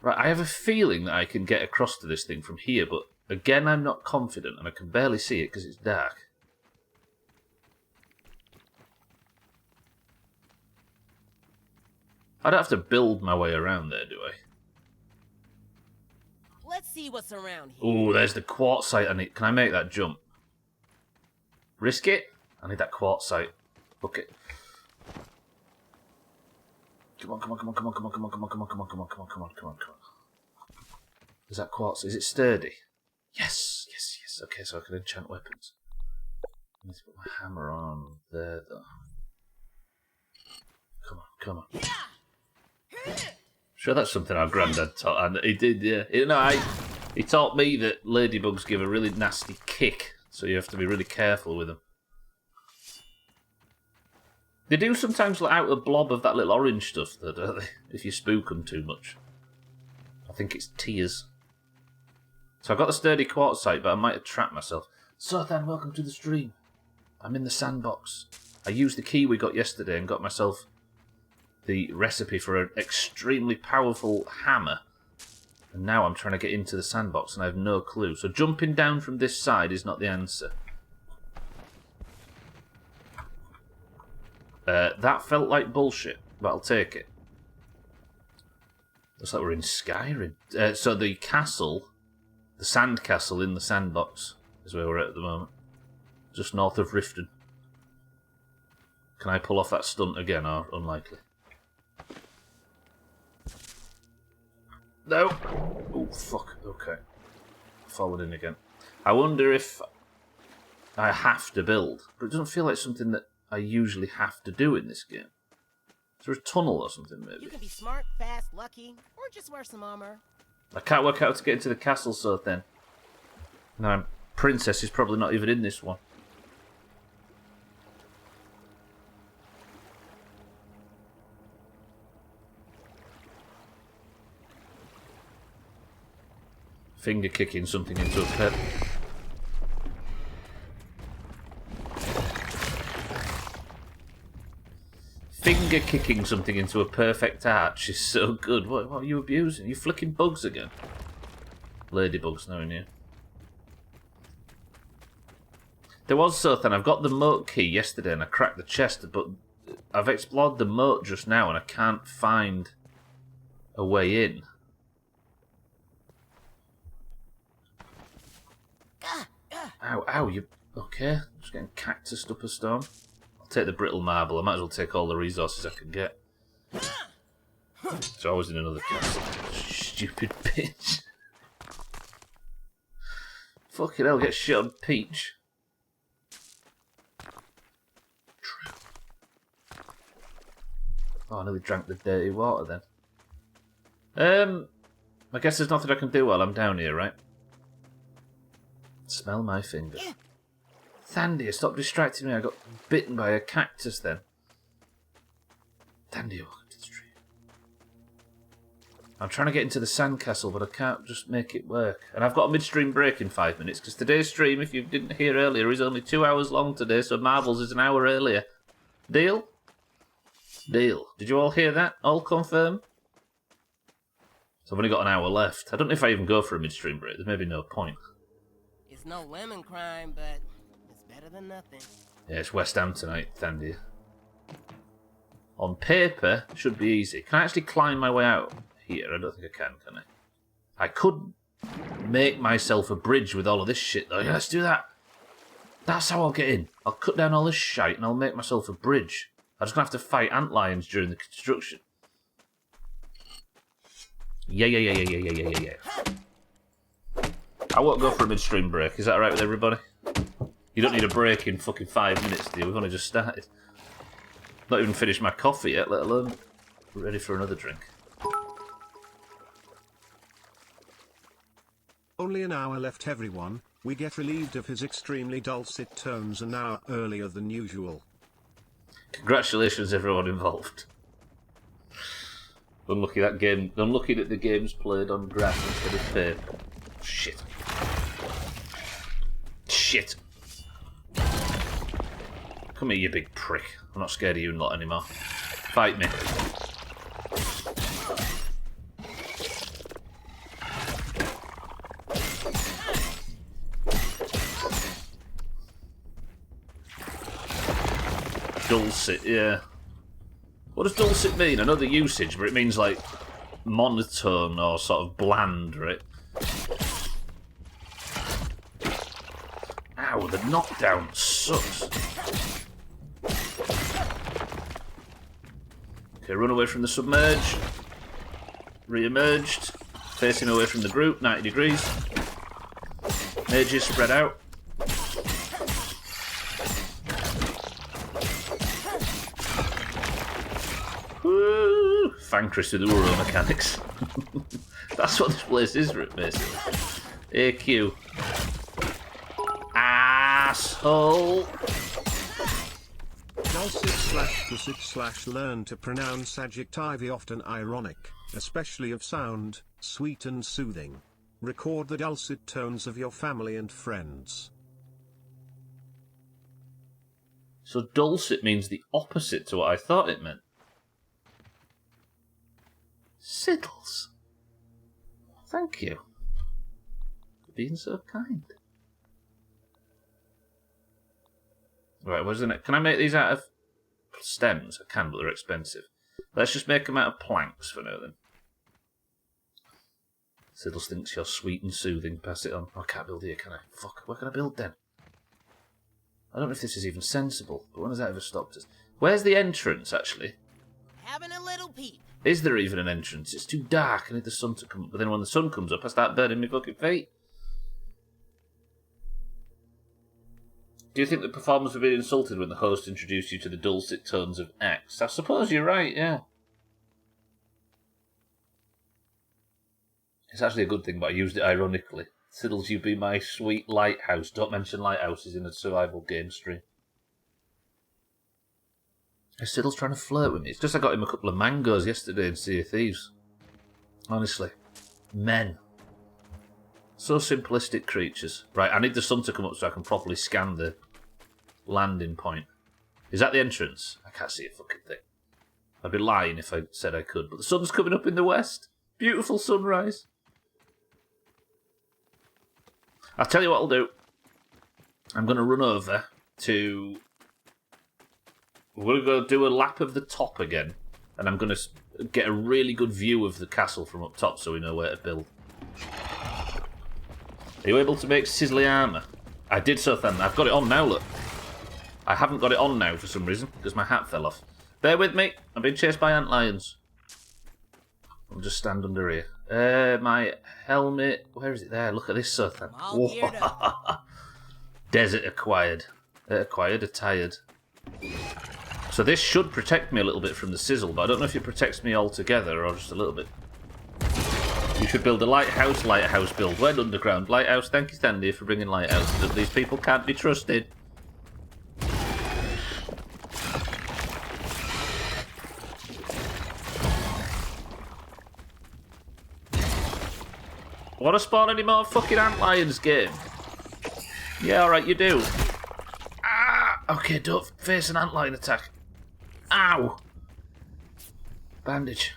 Right, I have a feeling that I can get across to this thing from here, but again, I'm not confident, and I can barely see it because it's dark. I don't have to build my way around there, do I? Let's see what's around here. Ooh, there's the quartzite I need. Can I make that jump? Risk it? I need that quartzite. Look it. Come on, come on, come on, come on, come on, come on, come on, come on, come on, come on, come on, come on, come on, come on. Is that quartz? Is it sturdy? Yes, yes, yes. Okay, so I can enchant weapons. I need to put my hammer on there, though. Come on, come on. Sure, that's something our granddad taught, and he did, yeah. He taught me that ladybugs give a really nasty kick, so you have to be really careful with them. They do sometimes let out a blob of that little orange stuff, though, don't they? If you spook them too much. I think it's tears. So I got the sturdy quartzite, but I might have trapped myself. Sothan, welcome to the stream. I'm in the sandbox. I used the key we got yesterday and got myself the recipe for an extremely powerful hammer. And now I'm trying to get into the sandbox and I have no clue. So jumping down from this side is not the answer. That felt like bullshit, but I'll take it. Looks like we're in Skyrim. So the castle, the sand castle in the sandbox, is where we're at the moment. Just north of Riften. Can I pull off that stunt again, or unlikely? No! Oh, fuck. Okay. Forward in again. I wonder if I have to build, but it doesn't feel like something that I usually have to do in this game. Is there a tunnel or something, maybe? You can be smart, fast, lucky, or just wear some armor. I can't work out how to get into the castle, so then. No, Princess is probably not even in this one. Finger kicking something into a pit. Finger kicking something into a perfect arch is so good. What are you abusing? Are you flicking bugs again? Ladybugs now in here. There was something. I've got the moat key yesterday and I cracked the chest, but I've explored the moat just now and I can't find a way in. Ow, ow, you... Okay, just getting cactused up a storm. I'll take the brittle marble. I might as well take all the resources I can get. It's always in another castle. Stupid bitch. Fucking hell, get shot on Peach. True. Oh, I nearly drank the dirty water then. I guess there's nothing I can do while I'm down here, right? Smell my finger. Thandia, stop distracting me. I got bitten by a cactus then. Thandia, welcome to the stream. I'm trying to get into the sandcastle, but I can't just make it work. And I've got a midstream break in 5 minutes, because today's stream, if you didn't hear earlier, is only 2 hours long today, so Marvels is an hour earlier. Deal? Deal. Did you all hear that? All confirm? So I've only got an hour left. I don't know if I even go for a midstream break. There's maybe no point. It's no lemon crime, but it's better than nothing. Yeah, it's West Ham tonight, Thandia. On paper, should be easy. Can I actually climb my way out here? I don't think I can I? I could make myself a bridge with all of this shit, though. Yeah, let's do that. That's how I'll get in. I'll cut down all this shite and I'll make myself a bridge. I'm just going to have to fight antlions during the construction. Yeah. I won't go for a midstream break. Is that alright with everybody? You don't need a break in fucking 5 minutes, do you? We've only just started. Not even finished my coffee yet, let alone ready for another drink. Only an hour left, everyone. We get relieved of his extremely dulcet tones an hour earlier than usual. Congratulations, everyone involved. Unlucky that game. Unlucky that the game's played on grass instead of paper. Shit. Shit. Come here, you big prick. I'm not scared of you lot anymore. Fight me. Dulcet, yeah. What does dulcet mean? I know the usage, but it means like monotone or sort of bland, right? Ow, the knockdown sucks. Okay, Okay, run away from the submerge. Re-emerged. Facing away from the group, 90 degrees. Mages spread out. Woo! Thankris with the Uro mechanics. That's what this place is, basically. AQ. Asshole! Dulcet/learn to pronounce adjectives often ironic, especially of sound, sweet and soothing. Record the dulcet tones of your family and friends. So dulcet means the opposite to what I thought it meant. Siddles. Thank you for being so kind. Right, wasn't it? Can I make these out of stems? I can, but they're expensive. Let's just make them out of planks for now, then. Siddles thinks you're sweet and soothing. Pass it on. Oh, I can't build here, can I? Fuck, where can I build then? I don't know if this is even sensible, but when has that ever stopped us? Where's the entrance, actually? Having a little peep. Is there even an entrance? It's too dark. I need the sun to come up. But then when the sun comes up, I start burning my fucking feet. Do you think the performers were being insulted when the host introduced you to the dulcet tones of X? I suppose you're right, yeah. It's actually a good thing, but I used it ironically. Siddles, you be my sweet lighthouse. Don't mention lighthouses in a survival game stream. Is Siddles trying to flirt with me? It's just I got him a couple of mangoes yesterday in Sea of Thieves. Honestly. Men. So simplistic creatures. Right, I need the sun to come up so I can properly scan the landing point. Is that the entrance? I can't see a fucking thing. I'd be lying if I said I could, but the sun's coming up in the west. Beautiful sunrise. I'll tell you what I'll do. I'm going to run over to... We're going to go do a lap of the top again, and I'm going to get a really good view of the castle from up top so we know where to build. Are you able to make sizzly armour? I did so then. I've got it on now, look. I haven't got it on now for some reason, because my hat fell off. Bear with me. I'm being chased by antlions. I'll just stand under here. My helmet... Where is it there? Look at this, so then. Desert acquired. Attired. So this should protect me a little bit from the sizzle, but I don't know if it protects me altogether or just a little bit. You should build a lighthouse build. Went underground. Lighthouse, thank you, Standy, for bringing lighthouse. These people can't be trusted. Want to spawn any more fucking antlions, game? Yeah, alright, you do. Ah! Okay, don't face an antlion attack. Ow! Bandage.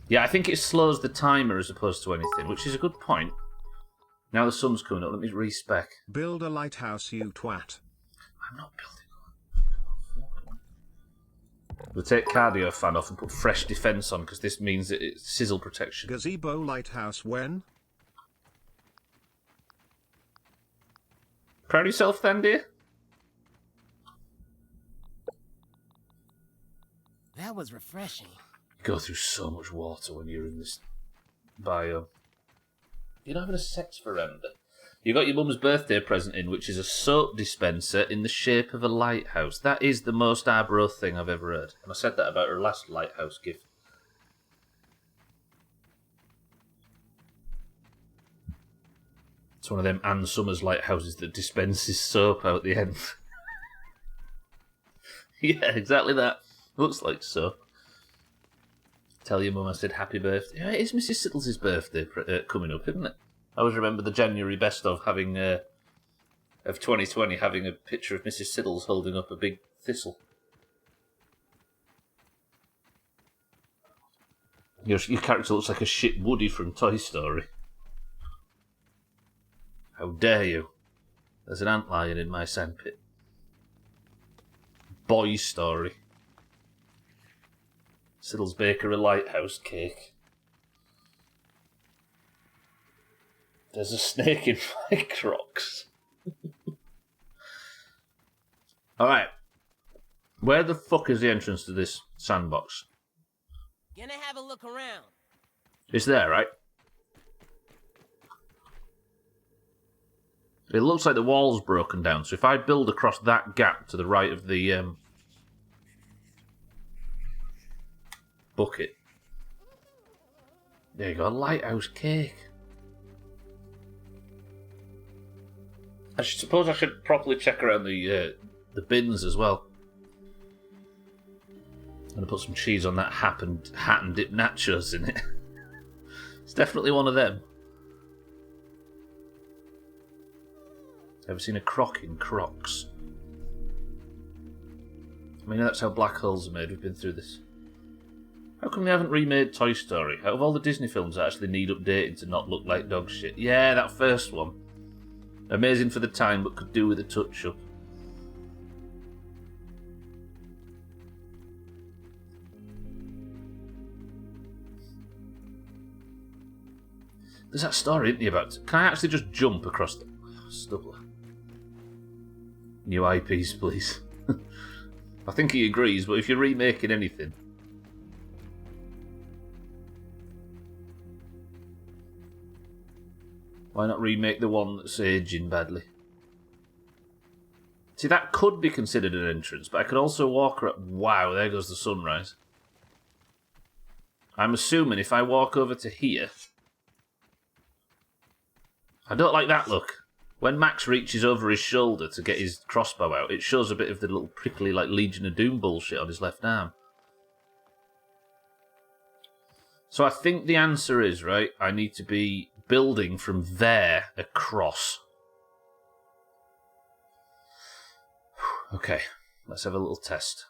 Yeah, I think it slows the timer as opposed to anything, which is a good point. Now the sun's coming up, let me respec. Build a lighthouse, you twat. I'm not building one. We'll take cardio fan off and put fresh defense on, because this means that it's sizzle protection. Gazebo lighthouse when? Proud of yourself then, dear? That was refreshing. You go through so much water when you're in this biome. You're not having a sex veranda. You got your mum's birthday present in, which is a soap dispenser in the shape of a lighthouse. That is the most Arbro thing I've ever heard. And I said that about her last lighthouse gift. It's one of them Ann Summers lighthouses that dispenses soap out the end. Yeah, exactly that. Looks like soap. Tell your mum I said happy birthday. Yeah, it is Mrs. Siddles' birthday coming up, isn't it? I always remember the January best of having of 2020 having a picture of Mrs. Siddles holding up a big thistle. Your character looks like a shit Woody from Toy Story. How dare you? There's an antlion in my sandpit. Boy Story. Siddles Bakery Lighthouse Cake. There's a snake in my Crocs. Alright. Where the fuck is the entrance to this sandbox? Gonna have a look around. It's there, right? It looks like the wall's broken down, so if I build across that gap to the right of the bucket. There you go, a lighthouse cake. I suppose I should properly check around the bins as well. I'm gonna put some cheese on that hat and dip nachos in it. It's definitely one of them. Ever seen a croc in Crocs? I mean, that's how black holes are made. We've been through this. How come they haven't remade Toy Story? Out of all the Disney films that actually need updating to not look like dog shit. Yeah, that first one. Amazing for the time, but could do with a touch-up. There's that story, isn't there, about... Can I actually just jump across the... Stubbler. New IPs, please. I think he agrees, but if you're remaking anything... Why not remake the one that's aging badly? See, that could be considered an entrance, but I could also walk around... Wow, there goes the sunrise. I'm assuming if I walk over to here... I don't like that look. When Max reaches over his shoulder to get his crossbow out, it shows a bit of the little prickly, like, Legion of Doom bullshit on his left arm. So I think the answer is, right, I need to be building from there across. Okay, let's have a little test.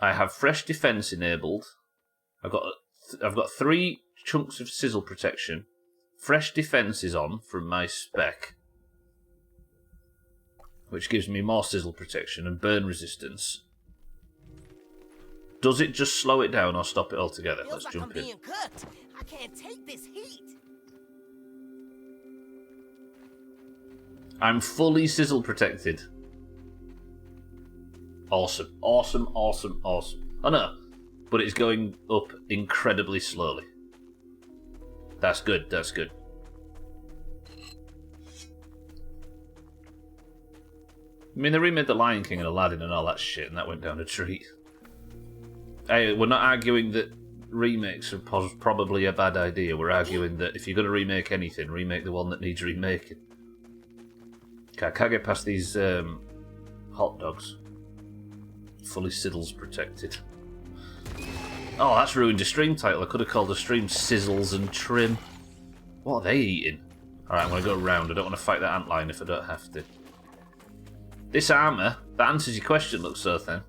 I have fresh defense enabled. I've got 3 chunks of sizzle protection. Fresh defense is on from my spec, which gives me more sizzle protection and burn resistance. Does it just slow it down or stop it altogether? Let's jump in. Being cooked. I can't take this heat. I'm fully sizzle protected. Awesome, awesome, awesome, awesome. Oh no, but it's going up incredibly slowly. That's good, that's good. I mean, they remade The Lion King and Aladdin and all that shit, and that went down a treat. Hey, we're not arguing that remakes are probably a bad idea. We're arguing that if you're going to remake anything, remake the one that needs remaking. Okay, I can't get past these hot dogs. Fully sizzles protected. Oh, that's ruined a stream title. I could have called the stream Sizzles and Trim. What are they eating? Alright, I'm going to go round. I don't want to fight that antlion if I don't have to. This armour, that answers your question, looks so thin.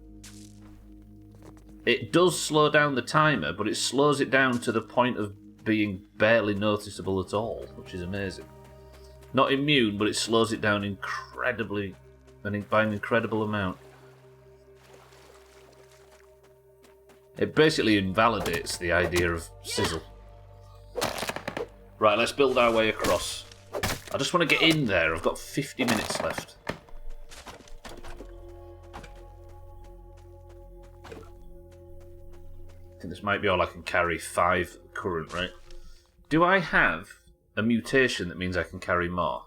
It does slow down the timer, but it slows it down to the point of being barely noticeable at all, which is amazing. Not immune, but it slows it down incredibly, by an incredible amount. It basically invalidates the idea of sizzle. Right, let's build our way across. I just want to get in there. I've got 50 minutes left. I think this might be all I can carry. 5 current, right? Do I have a mutation that means I can carry more?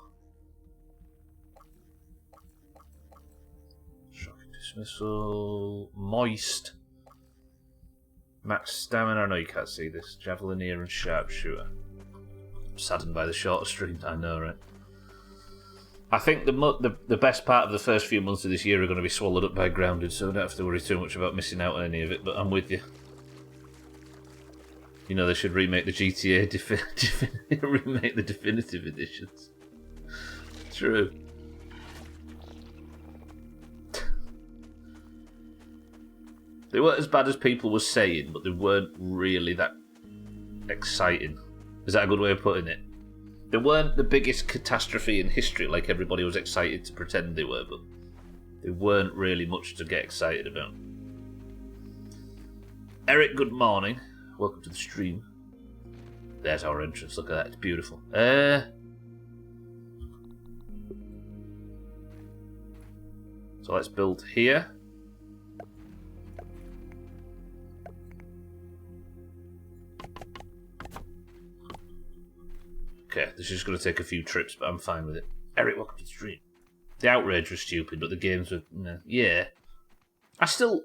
Shocking dismissal. Moist. Max stamina. No, you can't see this. Javelineer and sharpshooter. I'm saddened by the shorter stream. I know, right? I think the best part of the first few months of this year are going to be swallowed up by Grounded, so I don't have to worry too much about missing out on any of it, but I'm with you. You know, they should remake the GTA remake the definitive editions. True. They weren't as bad as people were saying, but they weren't really that exciting. Is that a good way of putting it? They weren't the biggest catastrophe in history like everybody was excited to pretend they were, but they weren't really much to get excited about. Eric, good morning. Welcome to the stream. There's our entrance. Look at that. It's beautiful. So let's build here. okay. This is going to take a few trips, but I'm fine with it. Eric, welcome to the stream. The outrage was stupid, but the games were... yeah. I still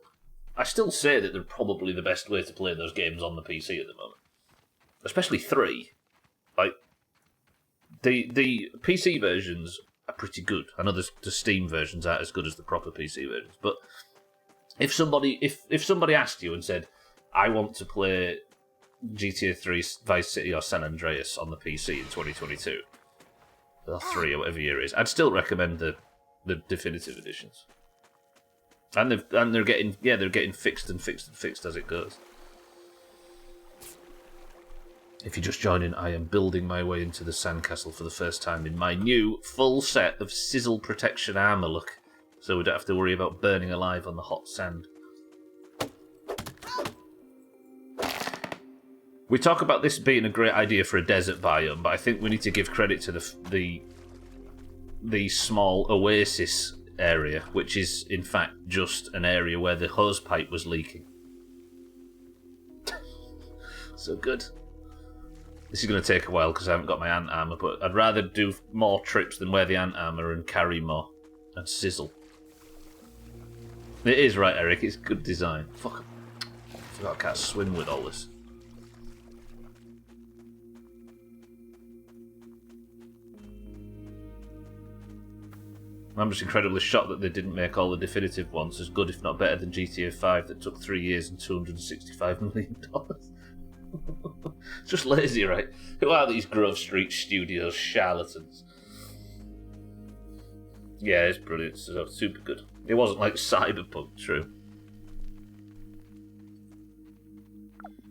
say that they're probably the best way to play those games on the PC at the moment. Especially 3. Like, the PC versions are pretty good. I know the Steam versions aren't as good as the proper PC versions, but if somebody asked you and said, I want to play GTA 3 Vice City or San Andreas on the PC in 2022, or 3 or whatever year it is, I'd still recommend the definitive editions. And they're getting fixed as it goes. If you're just joining, I am building my way into the sandcastle for the first time in my new full set of sizzle protection armour look, so we don't have to worry about burning alive on the hot sand. We talk about this being a great idea for a desert biome, but I think we need to give credit to the small oasis area, which is in fact just an area where the hose pipe was leaking. So good. This is going to take a while because I haven't got my ant armour, but I'd rather do more trips than wear the ant armour and carry more and sizzle. It is right, Eric. It's good design. Fuck. I forgot I can't swim with all this. I'm just incredibly shocked that they didn't make all the definitive ones as good, if not better, than GTA 5 that took 3 years and $265 million. It's just lazy, right? Who are these Grove Street Studios charlatans? Yeah, it's brilliant. It's super good. It wasn't like Cyberpunk, true.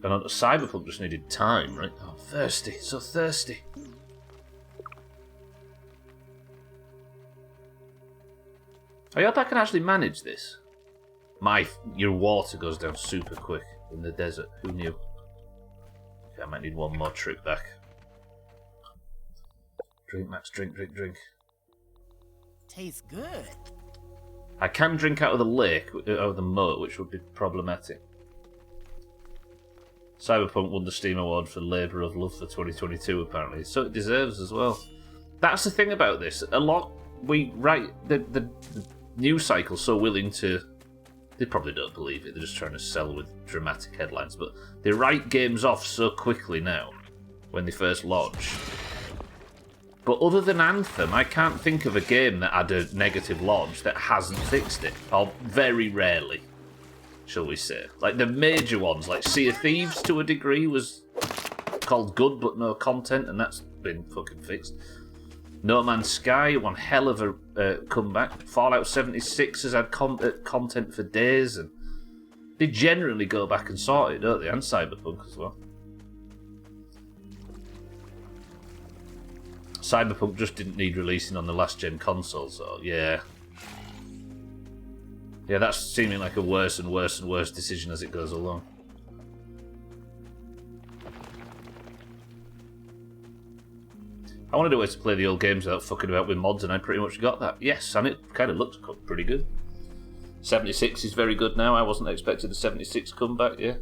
And Cyberpunk just needed time, right? Oh, thirsty. So thirsty. I hope I can actually manage this. Your water goes down super quick in the desert. Who knew? Okay, I might need one more trip back. Drink, Max. Drink. Tastes good. I can drink out of the lake, out of the moat, which would be problematic. Cyberpunk won the Steam Award for Labour of Love for 2022, apparently. So it deserves as well. That's the thing about this. A lot... The news cycle's so willing to... They probably don't believe it. They're just trying to sell with dramatic headlines. But they write games off so quickly now, when they first launch. But other than Anthem, I can't think of a game that had a negative launch that hasn't fixed it. Or very rarely, shall we say. Like the major ones, like Sea of Thieves to a degree was called good but no content, and that's been fucking fixed. No Man's Sky, one hell of a comeback. Fallout 76 has had content for days, and they generally go back and sort it, don't they? And Cyberpunk as well. Cyberpunk just didn't need releasing on the last-gen console, so yeah. Yeah, that's seeming like a worse and worse and worse decision as it goes along. I wanted a way to play the old games without fucking about with mods, and I pretty much got that. Yes, and it kind of looked pretty good. 76 is very good now. I wasn't expecting the 76 comeback, yeah.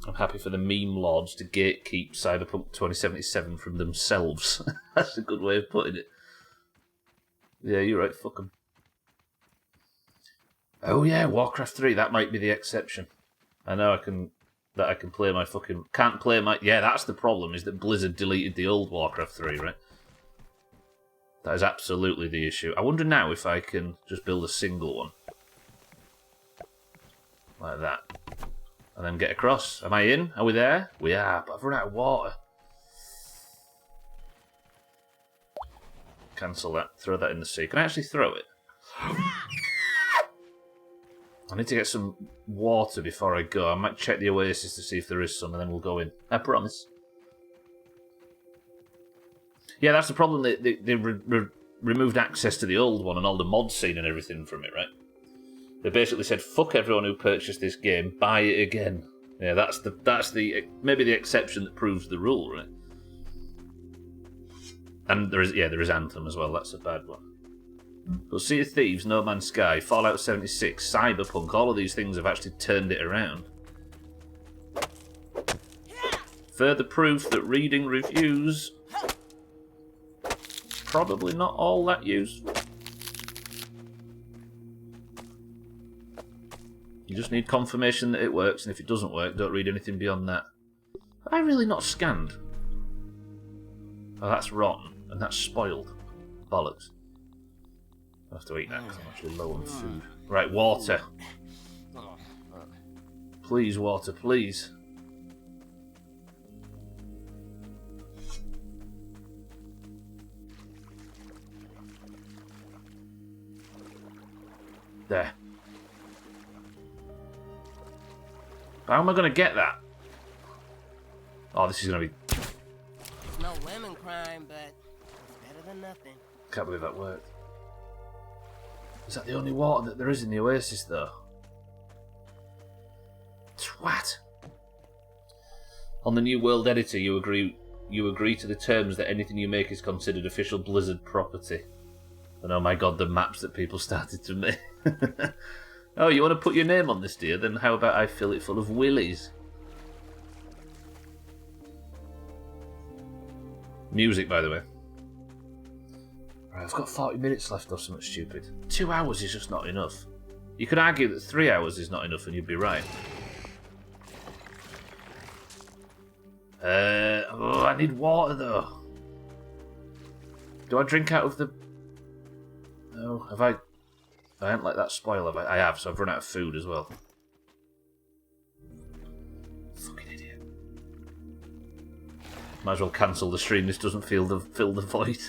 I'm happy for the meme lords to gatekeep Cyberpunk 2077 from themselves. That's a good way of putting it. Yeah, you're right, fuck them. Oh yeah, Warcraft 3, that might be the exception. I know I can play my fucking... Can't play my... Yeah, that's the problem, is that Blizzard deleted the old Warcraft 3, right? That is absolutely the issue. I wonder now if I can just build a single one. Like that. And then get across. Am I in? Are we there? We are, but I've run out of water. Cancel that. Throw that in the sea. Can I actually throw it? I need to get some water before I go. I might check the oasis to see if there is some, and then we'll go in. I promise. Yeah, that's the problem. They removed access to the old one and all the mod scene and everything from it, right? They basically said, "Fuck everyone who purchased this game, buy it again." Yeah, that's the maybe the exception that proves the rule, right? And there is Anthem as well. That's a bad one. But Sea of Thieves, No Man's Sky, Fallout 76, Cyberpunk, all of these things have actually turned it around. Further proof that reading reviews probably not all that useful. You just need confirmation that it works, and if it doesn't work, don't read anything beyond that. Have I really not scanned? Oh, that's rotten, and that's spoiled. Bollocks. I have to eat that because I'm actually low on food. Right, water. Please, water, please. There. How am I going to get that? Oh, this is going to be... It's no women crime, but it's better than nothing. Can't believe that worked. Is that the only water that there is in the oasis, though? Twat! On the new world editor, you agree to the terms that anything you make is considered official Blizzard property. And oh my god, the maps that people started to make. Oh, you want to put your name on this, dear? Then how about I fill it full of willies? Music, by the way. Right, I've got 40 minutes left or something stupid. 2 hours is just not enough. You could argue that 3 hours is not enough and you'd be right. Oh, I need water though. Do I drink out of the... No, have I... I haven't let that spoil, have I? I have, so I've run out of food as well. Fucking idiot. Might as well cancel the stream, this doesn't fill the void.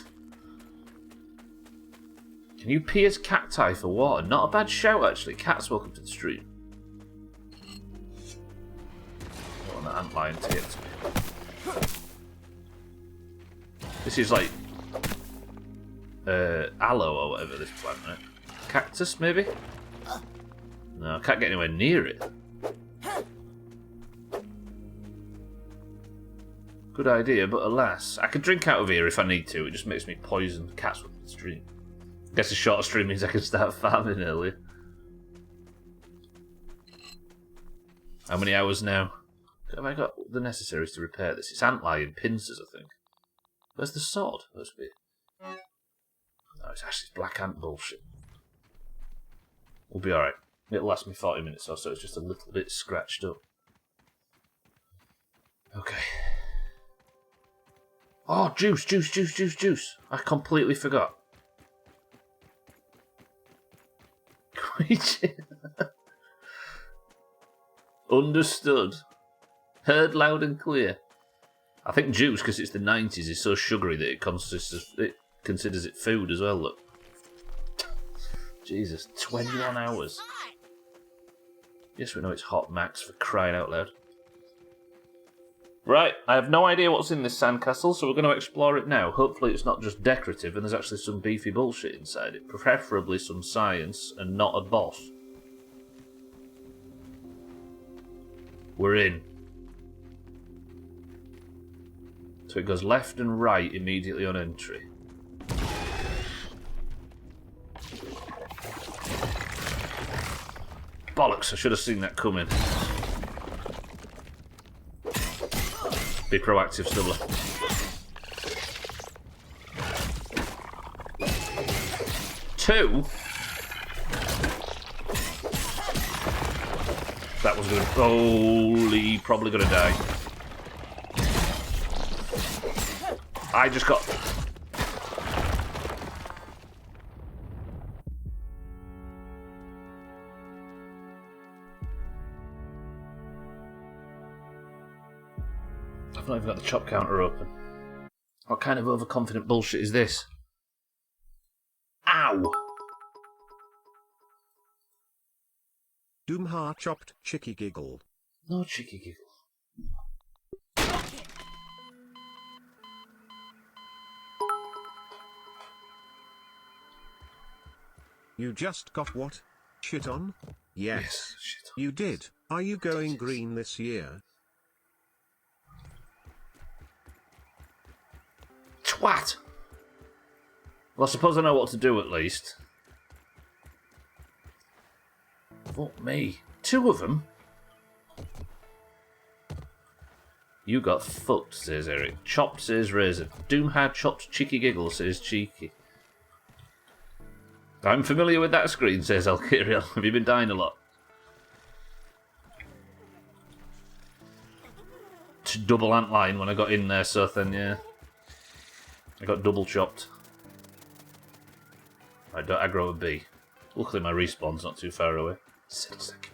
Can you pierce cacti for water? Not a bad shout, actually. Cats, welcome to the stream. I want that antlion to get to me. This is like... aloe or whatever this plant, right? Cactus, maybe? No, I can't get anywhere near it. Good idea, but alas. I could drink out of here if I need to. It just makes me poison cats with the stream. Guess a shorter stream means I can start farming earlier. How many hours now? Have I got the necessaries to repair this? It's antlion pincers, I think. Where's the sword? Must be. No, it's actually black ant bullshit. We'll be alright. It'll last me 40 minutes or so. It's just a little bit scratched up. Okay. Oh, juice. I completely forgot. Understood. Heard loud and clear. I think juice, because it's the 90s, is so sugary that it considers it food as well, look. Jesus, 21 hours. Yes, we know it's hot, Max, for crying out loud. Right, I have no idea what's in this sandcastle, so we're going to explore it now. Hopefully it's not just decorative and there's actually some beefy bullshit inside it. Preferably some science and not a boss. We're in. So it goes left and right immediately on entry. Bollocks, I should have seen that coming. Be proactive, Stubbler. Two? That was good. Holy, probably gonna die. I just got... I've not even got the chop counter open. What kind of overconfident bullshit is this? Ow! Doomhaus chopped Chicky giggled. No Chicky giggle. You just got what? Shit on? Yes. Shit on. You did. Are you going green this year? Twat! Well, I suppose I know what to do at least. Fuck me. Two of them? You got fucked, says Eric. Chopped, says Razor. Doom had chopped cheeky giggle, says Cheeky. I'm familiar with that screen, says Alkiriel. Have you been dying a lot? Double antline when I got in there, so then, yeah. I got double chopped. Right, don't aggro a bee. Luckily my respawn's not too far away. 6 seconds.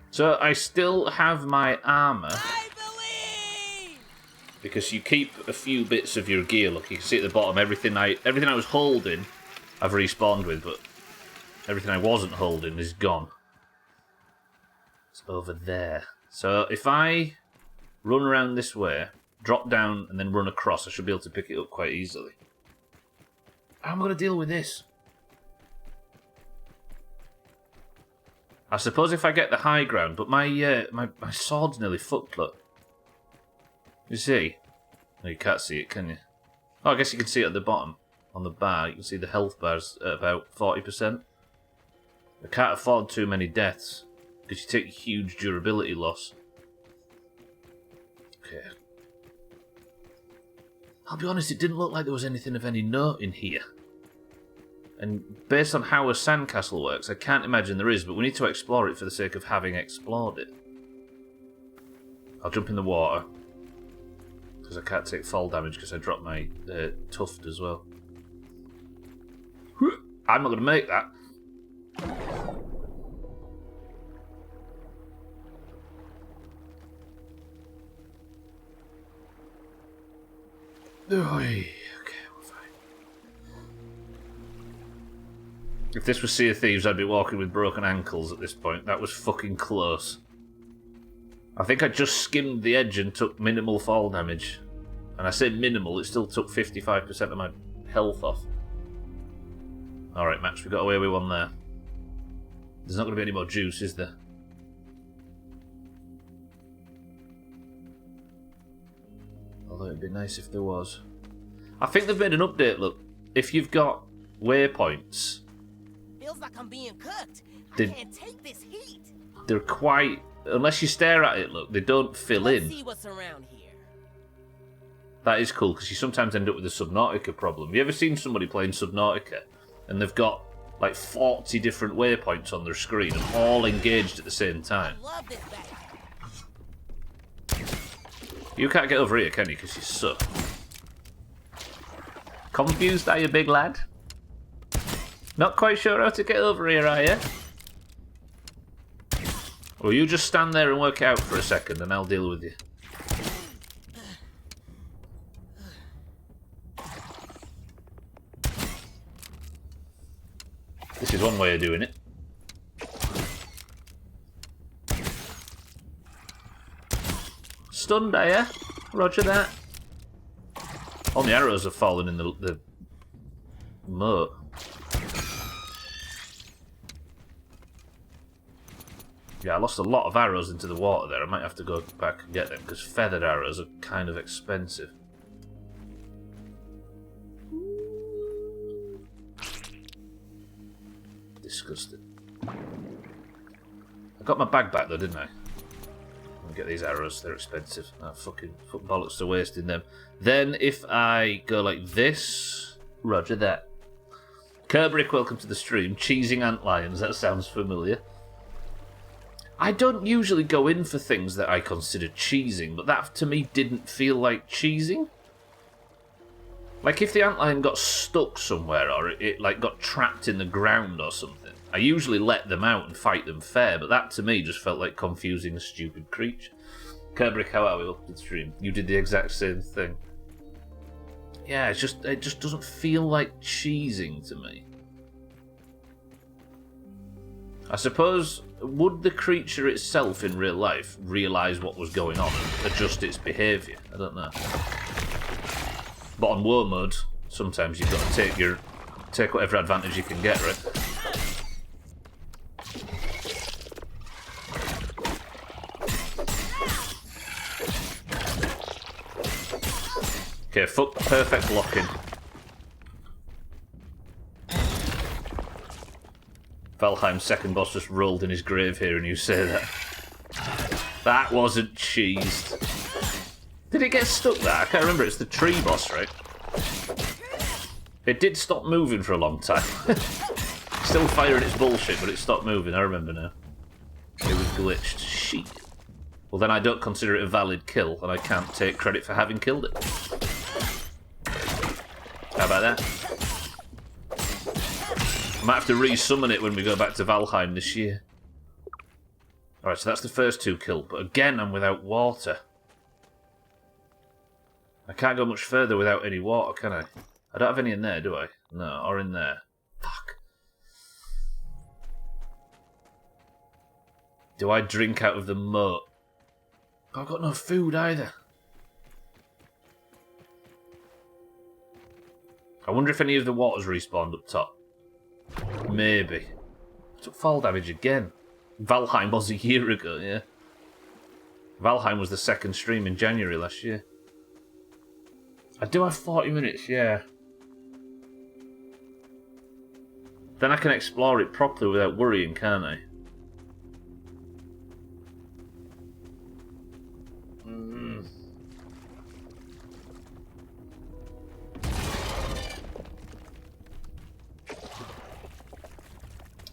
So I still have my armour. I believe! Because you keep a few bits of your gear. Look, you can see at the bottom everything I was holding, I've respawned with, but everything I wasn't holding is gone. It's over there. So if I run around this way, drop down, and then run across, I should be able to pick it up quite easily. How am I going to deal with this? I suppose if I get the high ground, but my sword's nearly fucked, look. You see? No, you can't see it, can you? Oh, I guess you can see it at the bottom. On the bar, you can see the health bar's at about 40%. I can't afford too many deaths, because you take huge durability loss. Okay. I'll be honest, it didn't look like there was anything of any note in here. And based on how a sandcastle works, I can't imagine there is, but we need to explore it for the sake of having explored it. I'll jump in the water, because I can't take fall damage because I dropped my tuft as well. I'm not going to make that. Okay, we're fine. If this was Sea of Thieves, I'd be walking with broken ankles at this point. That was fucking close. I think I just skimmed the edge and took minimal fall damage. And I say minimal, it still took 55% of my health off. Alright, Max, we got away with one there. There's not going to be any more juice, is there? Although it'd be nice if there was. I think they've made an update, look. If you've got waypoints... Feels like I'm being cooked. They- I can't take this heat. They're quite... Unless you stare at it, look, they don't fill Let's in. see what's around here. That is cool, because you sometimes end up with a Subnautica problem. Have you ever seen somebody playing Subnautica, and they've got, like, 40 different waypoints on their screen, and all engaged at the same time? I love this bag. You can't get over here, can you? Because you suck. Confused, are you, big lad? Not quite sure how to get over here, are you? Well, you just stand there and work it out for a second, and I'll deal with you. This is one way of doing it. Stunned, are ya? Roger that. All the arrows have fallen in the moat. Yeah, I lost a lot of arrows into the water there. I might have to go back and get them, because feathered arrows are kind of expensive. Disgusting. I got my bag back though, didn't I? Let me get these arrows, they're expensive. Oh, fucking bollocks to wasting them. Then if I go like this... Roger that. Kerbrick, welcome to the stream. Cheesing antlions, that sounds familiar. I don't usually go in for things that I consider cheesing, but that to me didn't feel like cheesing. Like if the antlion got stuck somewhere or it like got trapped in the ground or something, I usually let them out and fight them fair, but that to me just felt like confusing a stupid creature. Kerbrick, how are we? Welcome to the stream. You did the exact same thing. Yeah, it just doesn't feel like cheesing to me. I suppose, would the creature itself in real life realise what was going on and adjust its behaviour? I don't know. But on war mode, sometimes you've got to take whatever advantage you can get, right? Okay, fuck perfect blocking. If Valheim's second boss just rolled in his grave here and you say that. That wasn't cheesed. Did it get stuck there? I can't remember. It's the tree boss, right? It did stop moving for a long time. Still firing its bullshit, but it stopped moving. I remember now. It was glitched. Shit. Well, then I don't consider it a valid kill, and I can't take credit for having killed it. How about that? I might have to re-summon it when we go back to Valheim this year. Alright, so that's the first two killed, but again I'm without water. I can't go much further without any water, can I? I don't have any in there, do I? No, or in there. Fuck. Do I drink out of the moat? I've got no food either. I wonder if any of the water's respawned up top. Maybe. I took fall damage again. Valheim was a year ago, yeah. Valheim was the second stream in January last year. I do have 40 minutes, yeah. Then I can explore it properly without worrying, can't I?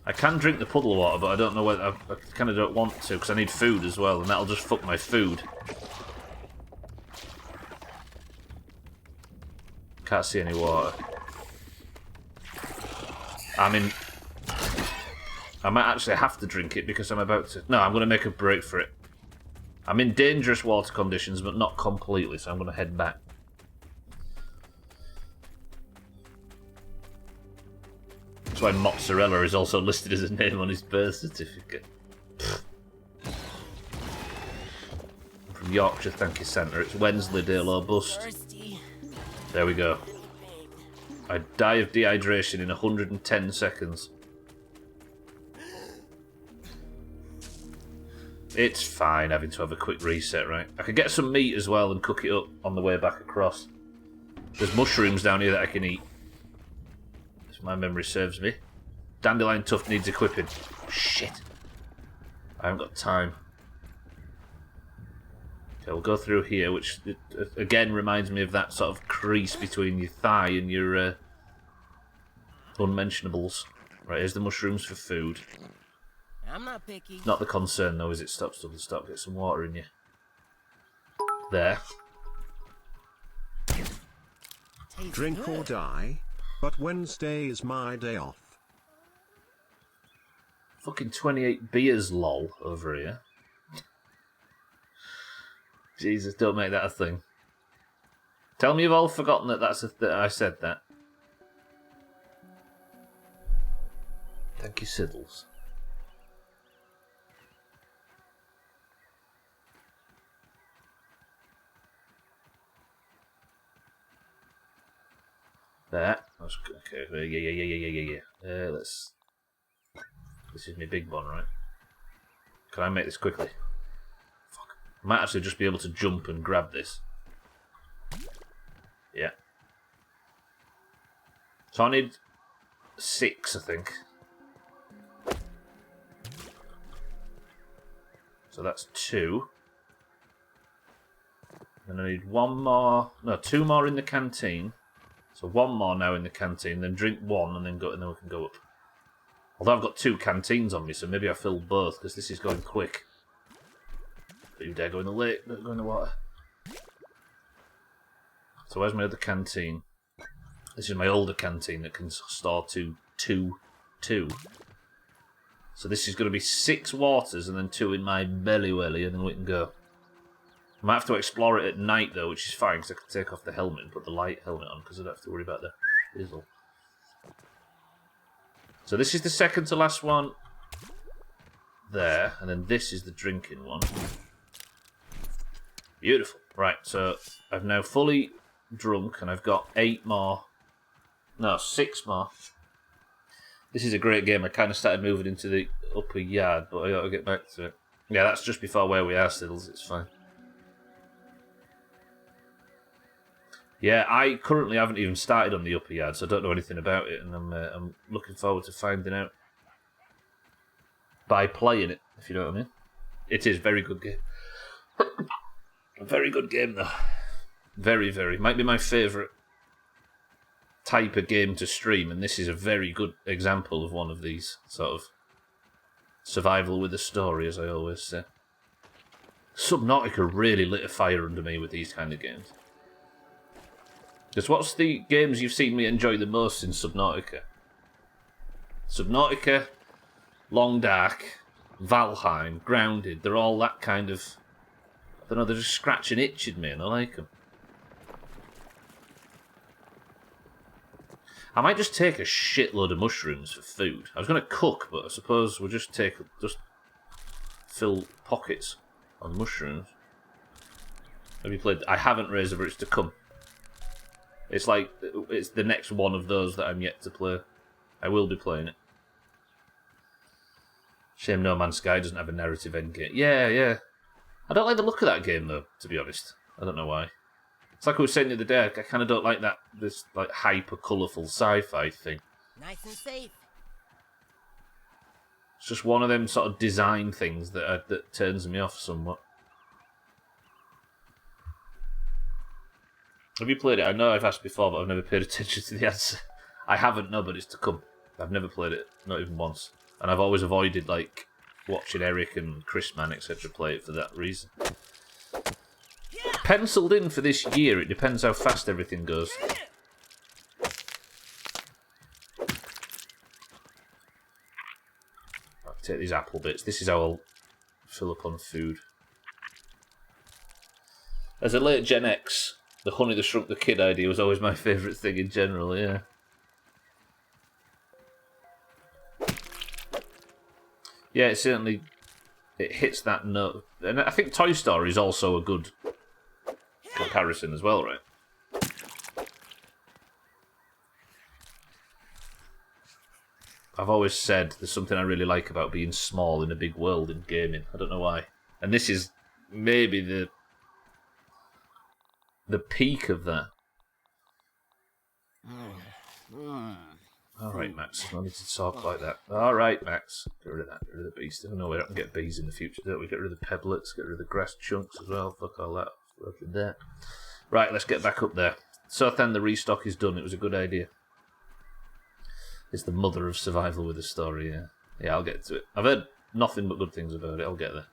I can drink the puddle water, but I don't know whether... I kind of don't want to, because I need food as well, and that'll just fuck my food. Can't see any water. I might actually have to drink it, because I'm about to... No, I'm going to make a break for it. I'm in dangerous water conditions, but not completely, so I'm going to head back. That's why mozzarella is also listed as a name on his birth certificate. I'm from Yorkshire, thank you, Centre. It's Wensleydale or bust. There we go. I die of dehydration in 110 seconds. It's fine having to have a quick reset, right? I could get some meat as well and cook it up on the way back across. There's mushrooms down here that I can eat. If my memory serves me. Dandelion tuft needs equipping. Shit. I haven't got time. Okay, we'll go through here, which again reminds me of that sort of crease between your thigh and your unmentionables. Right, here's the mushrooms for food. I'm not picky. Not the concern though, is it? Stop, stop, stop. Get some water in you. There. Drink or die, but Wednesday is my day off. Fucking 28 beers, lol, over here. Jesus, don't make that a thing. Tell me you've all forgotten that that I said that. Thank you, Siddles. There. That's okay. Yeah. Let's. This is my big one, right? Can I make this quickly? Fuck. I might actually just be able to jump and grab this. Yeah. So I need 6, I think. So that's 2. And I need 1 more. No, 2 more in the canteen. So 1 more now in the canteen, then drink 1, and then we can go up. Although I've got 2 canteens on me, so maybe I fill both, because this is going quick. Don't you dare go in the lake, don't go in the water. So where's my other canteen? This is my older canteen that can store 2. So this is going to be 6 waters, and then 2 in my belly welly, and then we can go. I might have to explore it at night, though, which is fine, because I can take off the helmet and put the light helmet on, because I don't have to worry about the fizzle. So this is the second to last one. There, and then this is the drinking one. Beautiful. Right, so I've now fully drunk, and I've got 8 more. No, 6 more. This is a great game. I kind of started moving into the upper yard, but I got to get back to it. Yeah, that's just before where we are, Siddles. It's fine. Yeah, I currently haven't even started on the upper yard, so I don't know anything about it, and I'm looking forward to finding out. by playing it, if you know what I mean. It is a very good game. A very good game, though. Very, very. Might be my favourite type of game to stream, and this is a very good example of one of these sort of survival with a story, as I always say. Subnautica really lit a fire under me with these kind of games. Because what's the games you've seen me enjoy the most in Subnautica? Subnautica, Long Dark, Valheim, Grounded, they're all that kind of... I don't know, they're just scratching itching me and I like them. I might just take a shitload of mushrooms for food. I was going to cook, but I suppose we'll just fill pockets on mushrooms. Have you played? I haven't Razor, but it's to come. It's like, it's the next one of those that I'm yet to play. I will be playing it. Shame No Man's Sky doesn't have a narrative endgame. Yeah. I don't like the look of that game, though, to be honest. I don't know why. It's like I was saying the other day, I kind of don't like this like hyper colourful sci-fi thing. Nice and safe. It's just one of them sort of design things that turns me off somewhat. Have you played it? I know I've asked before, but I've never paid attention to the answer. I haven't, no, but it's to come. I've never played it, not even once. And I've always avoided like watching Eric and Chris Man, etc. play it for that reason. Penciled in for this year, it depends how fast everything goes. I'll take these apple bits. This is how I'll fill up on food. As a late Gen X, the Honey the Shrunk the Kid idea was always my favourite thing in general, yeah. Yeah, it certainly hits that note. And I think Toy Story is also a good comparison as well, right? I've always said there's something I really like about being small in a big world in gaming. I don't know why. And this is maybe the peak of that. Alright, Max. I need to talk like that. Alright, Max. Get rid of that. Get rid of the beast. I don't know where I can get bees in the future, don't we? Get rid of the pebblets, get rid of the grass chunks as well. Fuck all that. There. Right, let's get back up there. So then the restock is done. It was a good idea. It's the mother of survival with a story, yeah. Yeah, I'll get to it. I've heard nothing but good things about it. I'll get there.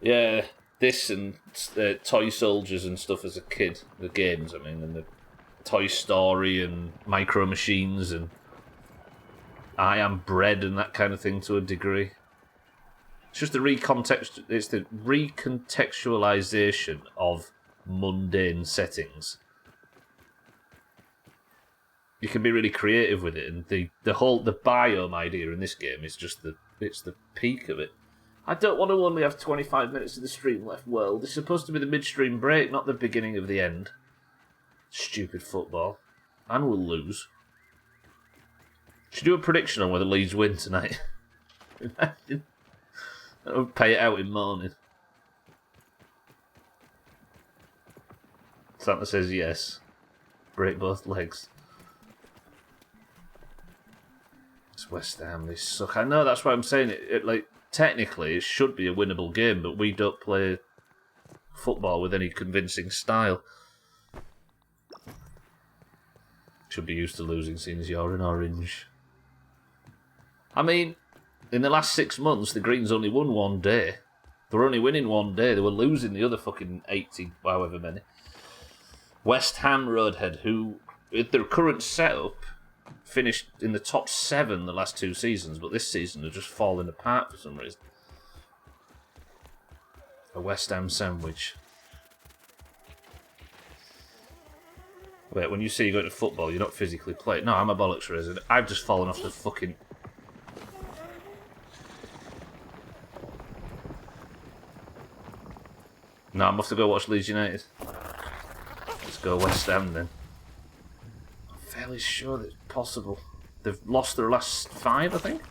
Yeah, this and Toy Soldiers and stuff as a kid. The games, I mean, and the Toy Story and Micro Machines and I Am Bread and that kind of thing to a degree. It's just the recontextualization of mundane settings. You can be really creative with it, and the biome idea in this game is just the peak of it. I don't want to only have 25 minutes of the stream left. World. It's supposed to be the midstream break, not the beginning of the end. Stupid football. And we'll lose. Should do a prediction on whether Leeds win tonight. Imagine. That would pay it out in morning. Santa says yes. Break both legs. It's West Ham, they suck. I know, that's why I'm saying it. Like, technically, it should be a winnable game, but we don't play football with any convincing style. Should be used to losing, seeing as you're in orange. I mean, in the last 6 months, the Greens only won one day. They were only winning one day. They were losing the other fucking 80, however many. West Ham Roadhead, who, with their current setup, finished in the top 7 the last 2 seasons, but this season they're just falling apart for some reason. A West Ham sandwich. Wait, when you say you're going to football, you're not physically playing. No, I'm a bollocks raiser. I've just fallen off the fucking... No, I'm off to go watch Leeds United. Let's go West Ham then. I'm fairly sure that it's possible. They've lost their last 5, I think.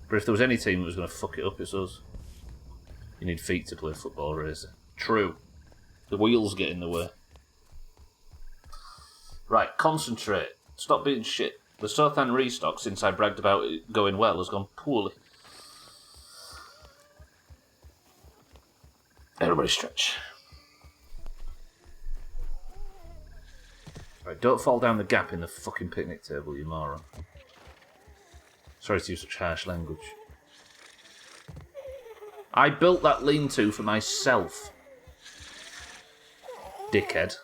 But if there was any team that was going to fuck it up, it's us. You need feet to play football, Razor. True. The wheels get in the way. Right, concentrate. Stop being shit. The Sothan restock, since I bragged about it going well, has gone poorly. Everybody stretch. Right, don't fall down the gap in the fucking picnic table, you moron. Sorry to use such harsh language. I built that lean-to for myself. Dickhead.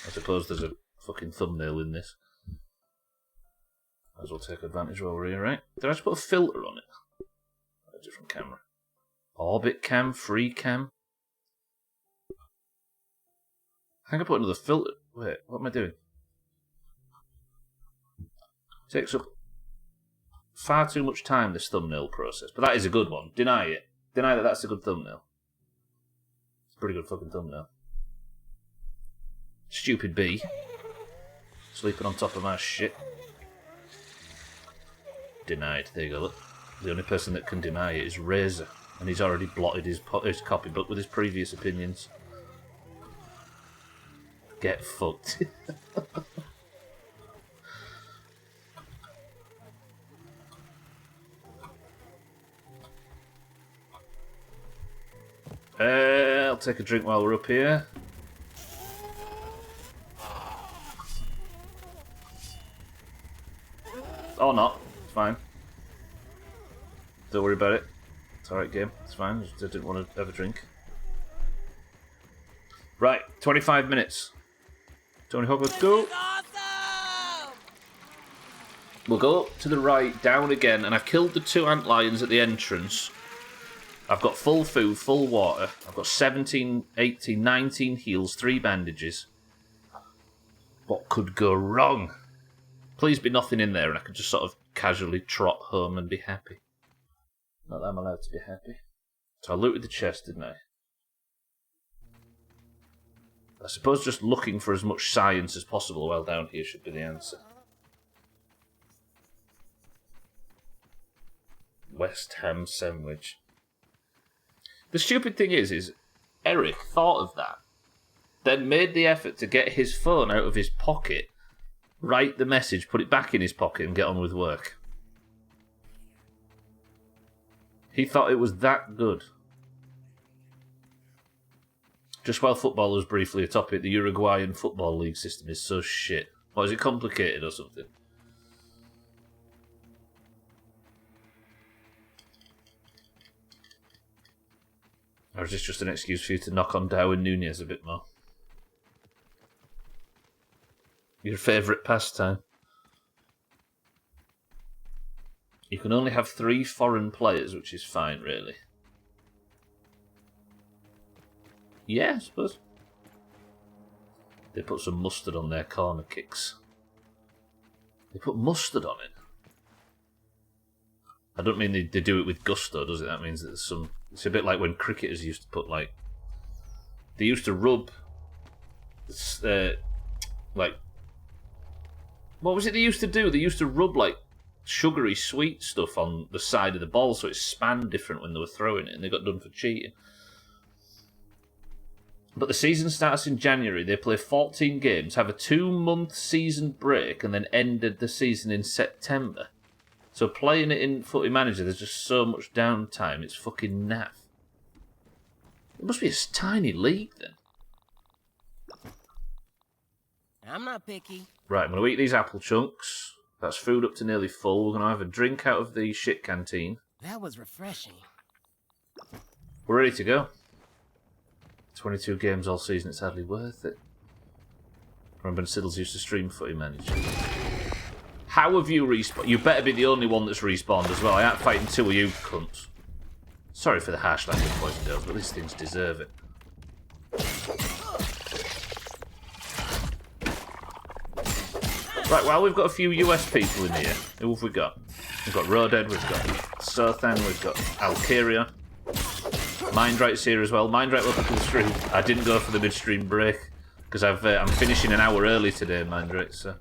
I suppose there's a fucking thumbnail in this. Might as well take advantage while we're here, right? Did I just put a filter on it? A different camera. Orbit cam, free cam. I think I put another filter. Wait, what am I doing? Takes up far too much time, this thumbnail process. But that is a good one. Deny it. Deny that that's a good thumbnail. It's a pretty good fucking thumbnail. Stupid bee. Sleeping on top of my shit. Denied. There you go, look. The only person that can deny it is Razor. And he's already blotted his copybook with his previous opinions. Get fucked. I'll take a drink while we're up here. Or not. It's fine. Don't worry about it. It's alright, game. It's fine. I just didn't want to have a drink. Right, 25 minutes. Tony Hawk, let's go. We'll go up to the right, down again, and I've killed the 2 antlions at the entrance. I've got full food, full water. I've got 17, 18, 19 heals, 3 bandages. What could go wrong? Please be nothing in there and I could just sort of casually trot home and be happy. Not that I'm allowed to be happy. So I looted the chest, didn't I? I suppose just looking for as much science as possible while down here should be the answer. West Ham sandwich. The stupid thing is Eric thought of that, then made the effort to get his phone out of his pocket, write the message, put it back in his pocket and get on with work. He thought it was that good. Just while football was briefly a topic, the Uruguayan Football League system is so shit. Or is it complicated or something? Or is this just an excuse for you to knock on Darwin Núñez a bit more? Your favourite pastime? You can only have 3 foreign players, which is fine, really. Yeah, I suppose. They put some mustard on their corner kicks. They put mustard on it. I don't mean they do it with gusto, does it? That means that there's some... It's a bit like when cricketers used to put, like... They used to rub... like... What was it they used to do? They used to rub, like, sugary sweet stuff on the side of the ball so it span different when they were throwing it, and they got done for cheating. But the season starts in January. They play 14 games, have a 2-month season break, and then ended the season in September. So playing it in Footy Manager, there's just so much downtime. It's fucking naff. It must be a tiny league, then. I'm not picky. Right, I'm going to eat these apple chunks. That's food up to nearly full. We're going to have a drink out of the shit canteen. That was refreshing. We're ready to go. 22 games all season, it's hardly worth it. Remember when Siddles used to stream Footy Manager? How have you respawned? You better be the only one that's respawned as well. I ain't fighting 2 of you cunts. Sorry for the harsh language, boys and girls, but these things deserve it. Right, well, we've got a few US people in here. Who have we got? We've got Roded, we've got Sothan, we've got Alkeria. Mindright's here as well. Mindright, welcome to the stream. I didn't go for the midstream break because I'm finishing an hour early today, Mindright, so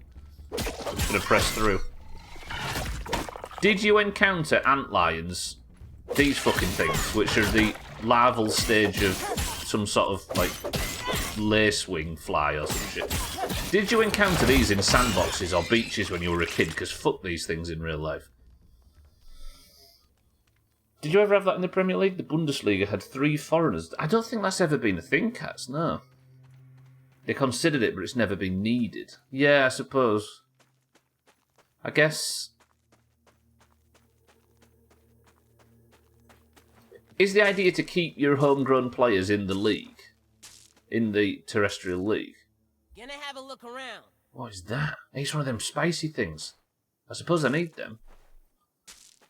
I'm just going to press through. Did you encounter antlions? These fucking things, which are the larval stage of some sort of, like, lacewing fly or some shit. Did you encounter these in sandboxes or beaches when you were a kid? Because fuck these things in real life. Did you ever have that in the Premier League? The Bundesliga had 3 foreigners. I don't think that's ever been a thing, Cats, no. They considered it, but it's never been needed. Yeah, I suppose. I guess... Is the idea to keep your homegrown players in the league? In the terrestrial league? Gonna have a look around. What is that? It's one of them spicy things. I suppose I need them.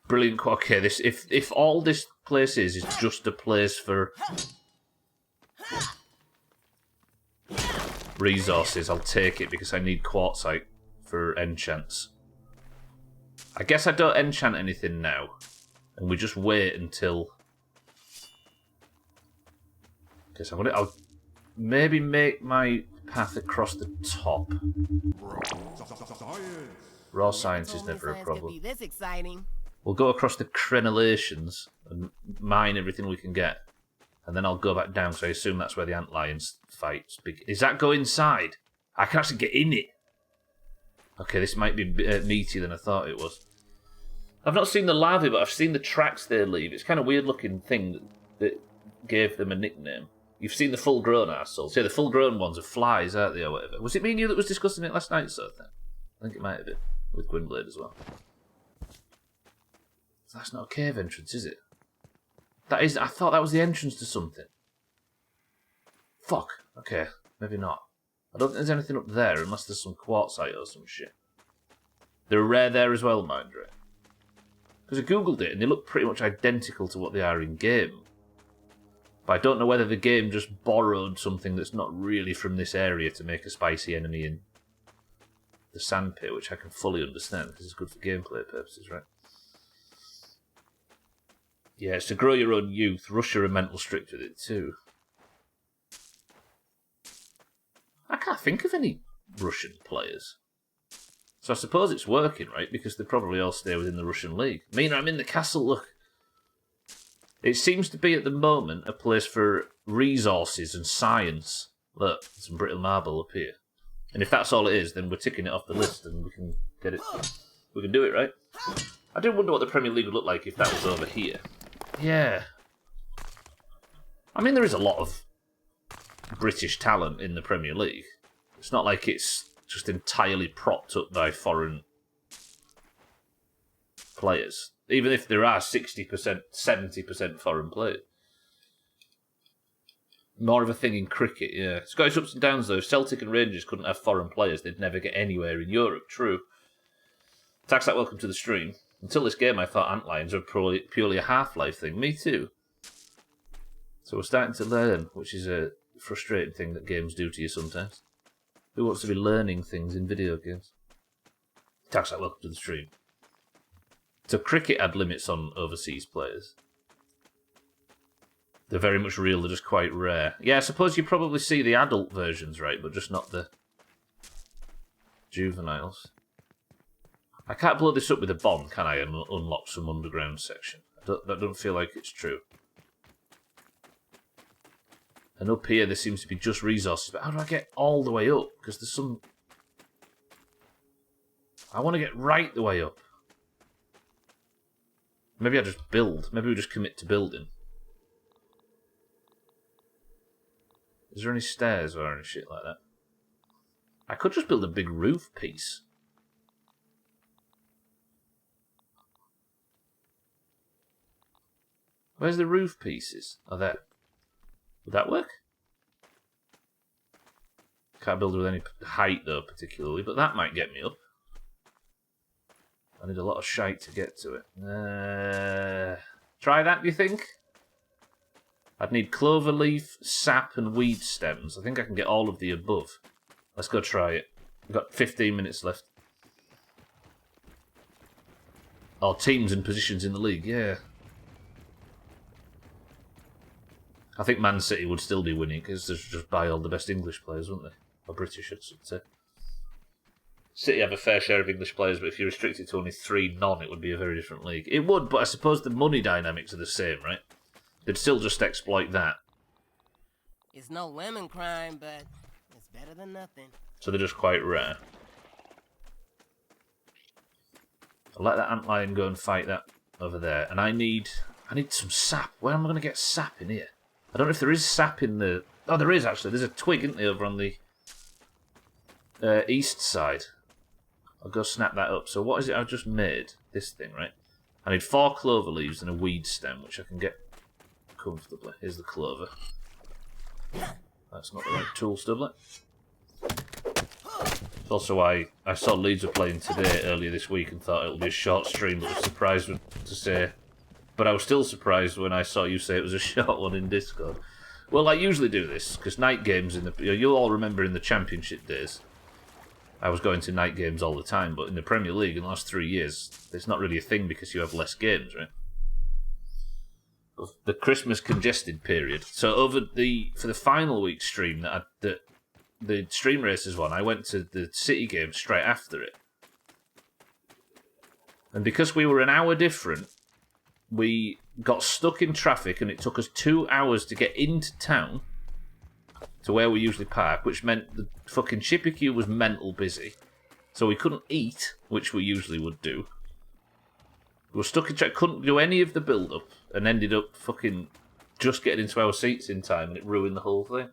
Brilliant. Okay, this if all this place is just a place for resources, I'll take it because I need quartzite for enchants. I guess I don't enchant anything now, and we just wait until. Okay, so I'll maybe make my path across the top. Raw science is never a problem. Be this exciting. We'll go across the crenellations and mine everything we can get. And then I'll go back down, so I assume that's where the antlions fight. Is that go inside? I can actually get in it. Okay, this might be meatier than I thought it was. I've not seen the larvae, but I've seen the tracks they leave. It's kind of weird looking thing that gave them a nickname. You've seen the full-grown arseholes. Yeah, the full-grown ones are flies, aren't they, or whatever. Was it me and you that was discussing it last night, sort of thing? I think it might have been, with Gwynblade as well. That's not a cave entrance, is it? That is. I thought that was the entrance to something. Fuck. Okay, maybe not. I don't think there's anything up there unless there's some quartzite or some shit. They're rare there as well, mind you. Because I googled it and they look pretty much identical to what they are in game. But I don't know whether the game just borrowed something that's not really from this area to make a spicy enemy in the sandpit, which I can fully understand because it's good for gameplay purposes, right? Yeah, it's to grow your own youth. Russia are mental strict with it too. I can't think of any Russian players. So I suppose it's working, right? Because they probably all stay within the Russian league. Mina, I'm in the castle, look. It seems to be at the moment a place for resources and science. Look, some brittle marble up here. And if that's all it is, then we're ticking it off the list and we can get it. We can do it, right? I do wonder what the Premier League would look like if that was over here. Yeah. I mean, there is a lot of British talent in the Premier League. It's not like it's just entirely propped up by foreign players. Even if there are 60%, 70% foreign players. More of a thing in cricket, yeah. It's got its ups and downs, though. If Celtic and Rangers couldn't have foreign players, they'd never get anywhere in Europe. True. Taxat, welcome to the stream. Until this game, I thought antlions were purely a Half-Life thing. Me too. So we're starting to learn, which is a frustrating thing that games do to you sometimes. Who wants to be learning things in video games? Taxat, welcome to the stream. So cricket had limits on overseas players. They're very much real, they're just quite rare. Yeah, I suppose you probably see the adult versions, right, but just not the juveniles. I can't blow this up with a bomb, can I, and unlock some underground section? That don't feel like it's true. And up here, there seems to be just resources, but how do I get all the way up? Because there's some... I want to get right the way up. Maybe I just build. Maybe we just commit to building. Is there any stairs or any shit like that? I could just build a big roof piece. Where's the roof pieces? Oh, there. Would that work? Can't build with any height, though, particularly, but that might get me up. I need a lot of shite to get to it. Try that, do you think? I'd need clover leaf, sap, and weed stems. I think I can get all of the above. Let's go try it. We've got 15 minutes left. Oh, teams and positions in the league, yeah. I think Man City would still be winning because they just buy all the best English players, wouldn't they? Or British, I should say. City have a fair share of English players, but if you restrict it to only 3 non, it would be a very different league. It would, but I suppose the money dynamics are the same, right? They'd still just exploit that. It's no lemon crime, but it's better than nothing. So they're just quite rare. I'll let that antlion go and fight that over there. And I need some sap. Where am I going to get sap in here? I don't know if there is sap in the... Oh, there is actually. There's a twig, isn't there, over on the east side. I'll go snap that up. So what is it I've just made? This thing, right? I need 4 clover leaves and a weed stem, which I can get comfortably. Here's the clover. That's not the right tool, Stubbler. It's also why I saw Leeds were playing today earlier this week and thought it'll be a short stream, but was surprised to say. But I was still surprised when I saw you say it was a short one in Discord. Well, I usually do this because night games in the you'll all remember in the Championship days. I was going to night games all the time, but in the Premier League in the last 3 years, it's not really a thing because you have less games, right? The Christmas congested period. So for the final week stream that the Stream Racers one, I went to the City game straight after it, and because we were an hour different, we got stuck in traffic, and it took us 2 hours to get into town to where we usually park, which meant the fucking shipping queue was mental busy. So we couldn't eat, which we usually would do. We were stuck in traffic, couldn't do any of the build-up, and ended up fucking just getting into our seats in time, and it ruined the whole thing.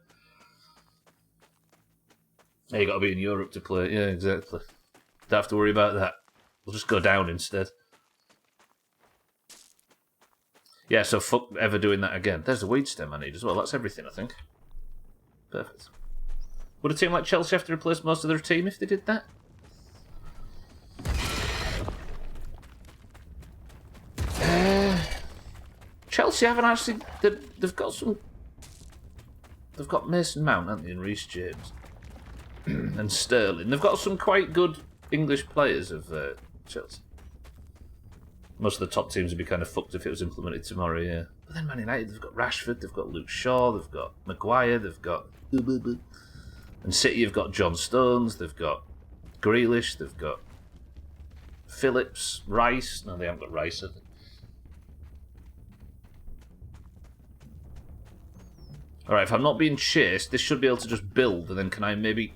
Yeah, you got to be in Europe to play it. Yeah, exactly. Don't have to worry about that. We'll just go down instead. Yeah, so fuck ever doing that again. There's the weed stem I need as well. That's everything, I think. Perfect. Would a team like Chelsea have to replace most of their team if they did that? Chelsea haven't actually... They've got some... They've got Mason Mount, haven't they, and Reece James. And Sterling. They've got some quite good English players of Chelsea. Most of the top teams would be kind of fucked if it was implemented tomorrow, yeah. But then Man United, they've got Rashford, they've got Luke Shaw, they've got Maguire, they've got... And City have got John Stones, they've got Grealish, they've got Phillips, Rice. No, they haven't got Rice, have they? Alright, if I'm not being chased, this should be able to just build, and then can I maybe...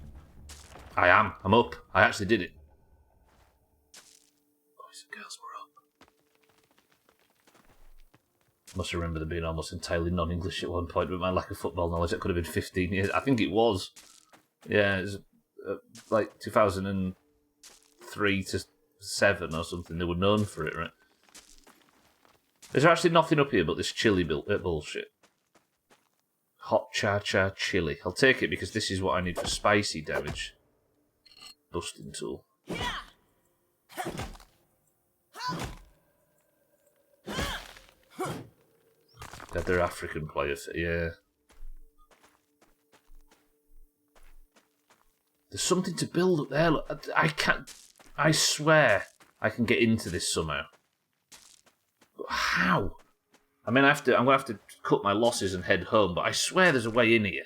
I'm up. I actually did it. Boys and girls, we're up. Must remember them being almost entirely non-English at one point with my lack of football knowledge. That could have been 15 years. I think it was. Yeah, it was like 2003 to 7 or something. They were known for it, right? There's actually nothing up here but this chili bullshit. Hot cha-cha chili. I'll take it because this is what I need for spicy damage. Busting tool. They're African players, yeah. There's something to build up there. Look, I can't... I swear I can get into this somehow. But how? I mean, I'm going to have to cut my losses and head home, but I swear there's a way in here.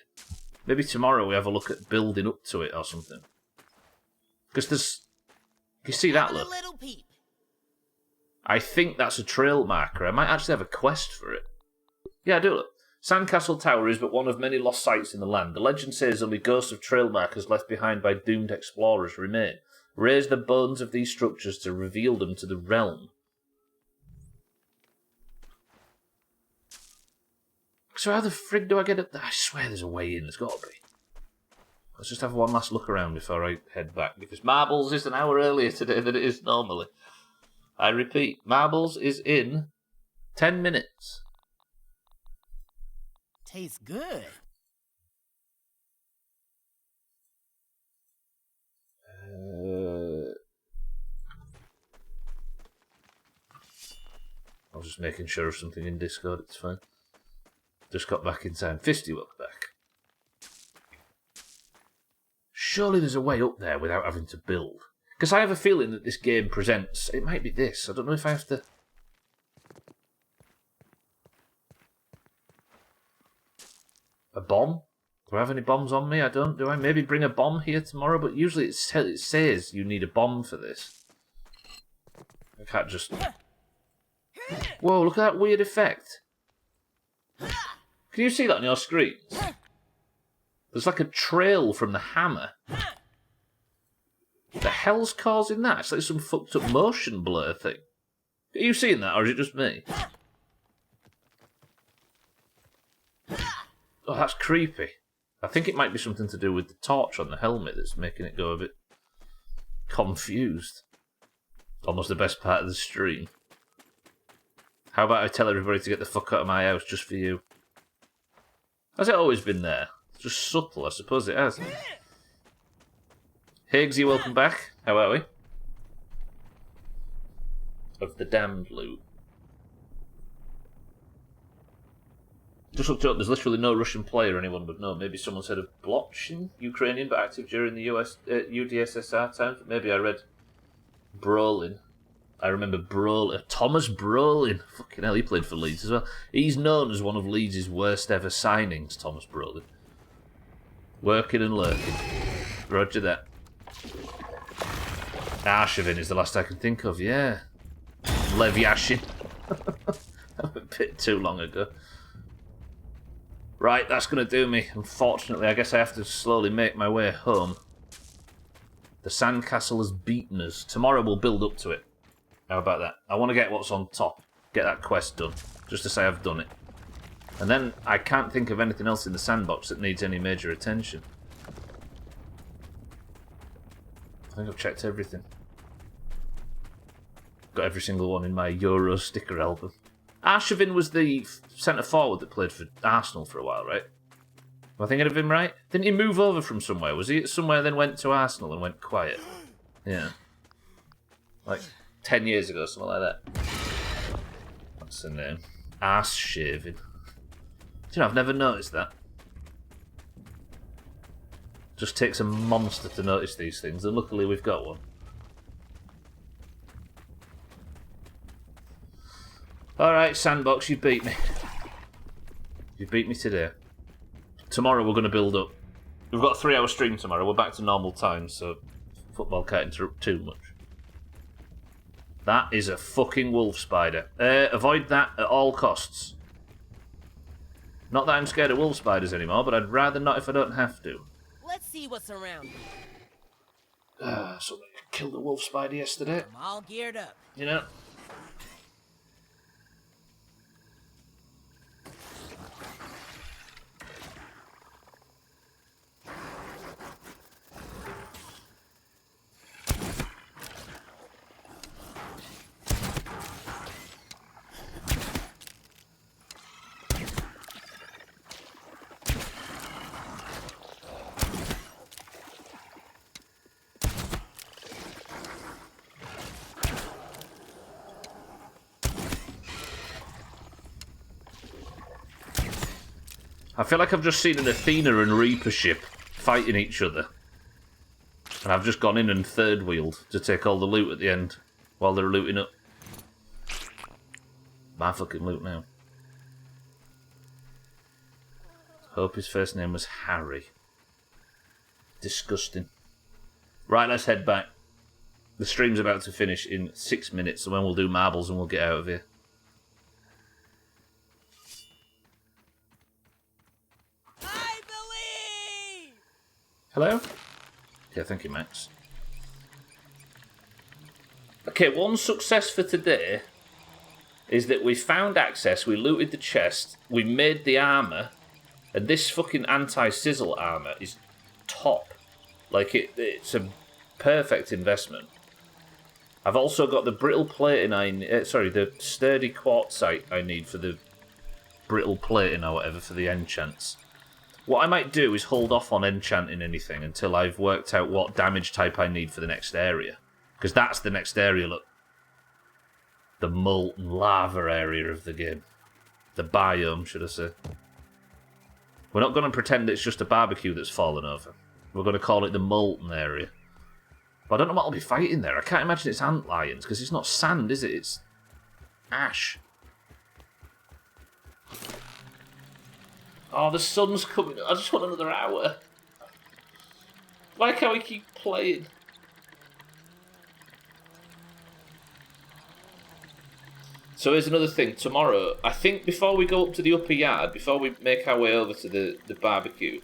Maybe tomorrow we have a look at building up to it or something. Because there's... You see that, look? I think that's a trail marker. I might actually have a quest for it. Yeah, I do, look. Sandcastle Tower is but one of many lost sites in the land. The legend says only ghosts of trail markers left behind by doomed explorers remain. Raise the bones of these structures to reveal them to the realm. So how the frig do I get up there? I swear there's a way in. There's got to be. Let's just have one last look around before I head back. Because Marbles is an hour earlier today than it is normally. I repeat, Marbles is in 10 minutes. Tastes good. I was just making sure of something in Discord, it's fine. Just got back in time. Fisty, welcome back. Surely there's a way up there without having to build. Because I have a feeling that this game presents... It might be this. I don't know if I have to... A bomb? Do I have any bombs on me? I don't. Do I maybe bring a bomb here tomorrow? But usually it says you need a bomb for this. I can't just... Whoa, look at that weird effect. Can you see that on your screens? There's like a trail from the hammer. The hell's causing that? It's like some fucked up motion blur thing. Are you seeing that, or is it just me? Oh, that's creepy. I think it might be something to do with the torch on the helmet that's making it go a bit confused. Almost the best part of the stream. How about I tell everybody to get the fuck out of my house just for you? Has it always been there? It's just subtle, I suppose it has. Higgsy, welcome back. How are we? Of the damned loot. Just looked up, there's literally no Russian player anyone would know. Maybe someone said of Blotchin, Ukrainian but active during the UdSSR times. Maybe I read Brolin. I remember Brolin. Thomas Brolin. Fucking hell, he played for Leeds as well. He's known as one of Leeds' worst ever signings, Thomas Brolin. Working and lurking. Roger that. Arshavin is the last I can think of, yeah. Lev Yashin. A bit too long ago. Right, that's going to do me. Unfortunately, I guess I have to slowly make my way home. The sandcastle has beaten us. Tomorrow we'll build up to it. How about that? I want to get what's on top. Get that quest done. Just to say I've done it. And then I can't think of anything else in the sandbox that needs any major attention. I think I've checked everything. Got every single one in my Euro sticker album. Arshavin was the centre forward that played for Arsenal for a while, right? Am I thinking of him right? Didn't he move over from somewhere? Was he at somewhere then went to Arsenal and went quiet? Yeah. Like 10 years ago, something like that. What's the name? Arse shaving. Do you know, I've never noticed that. Just takes a monster to notice these things, and luckily we've got one. Alright, Sandbox, you beat me. You beat me today. Tomorrow we're going to build up. We've got a 3-hour stream tomorrow. We're back to normal time, so football can't interrupt too much. That is a fucking wolf spider. Avoid that at all costs. Not that I'm scared of wolf spiders anymore, but I'd rather not if I don't have to. Let's see what's around. Somebody killed a wolf spider yesterday. I'm all geared up. You know? I feel like I've just seen an Athena and Reaper ship fighting each other. And I've just gone in and third wheeled to take all the loot at the end while they're looting up. My fucking loot now. Hope his first name was Harry. Disgusting. Right, let's head back. The stream's about to finish in 6 minutes, and then we'll do marbles and we'll get out of here. Hello? Yeah, thank you, Max. Okay, one success for today is that we found access, we looted the chest, we made the armour, and this fucking anti-sizzle armour is top. Like, it's a perfect investment. I've also got the brittle plating the sturdy quartzite I need for the brittle plating or whatever for the enchants. What I might do is hold off on enchanting anything until I've worked out what damage type I need for the next area. Because that's the next area, look. The molten lava area of the game. The biome, should I say. We're not going to pretend it's just a barbecue that's fallen over. We're going to call it the molten area. But I don't know what I'll be fighting there. I can't imagine it's antlions, because it's not sand, is it? It's ash. Oh, the sun's coming. I just want another hour. Why can't we keep playing? So here's another thing. Tomorrow, I think before we go up to the upper yard, before we make our way over to the barbecue,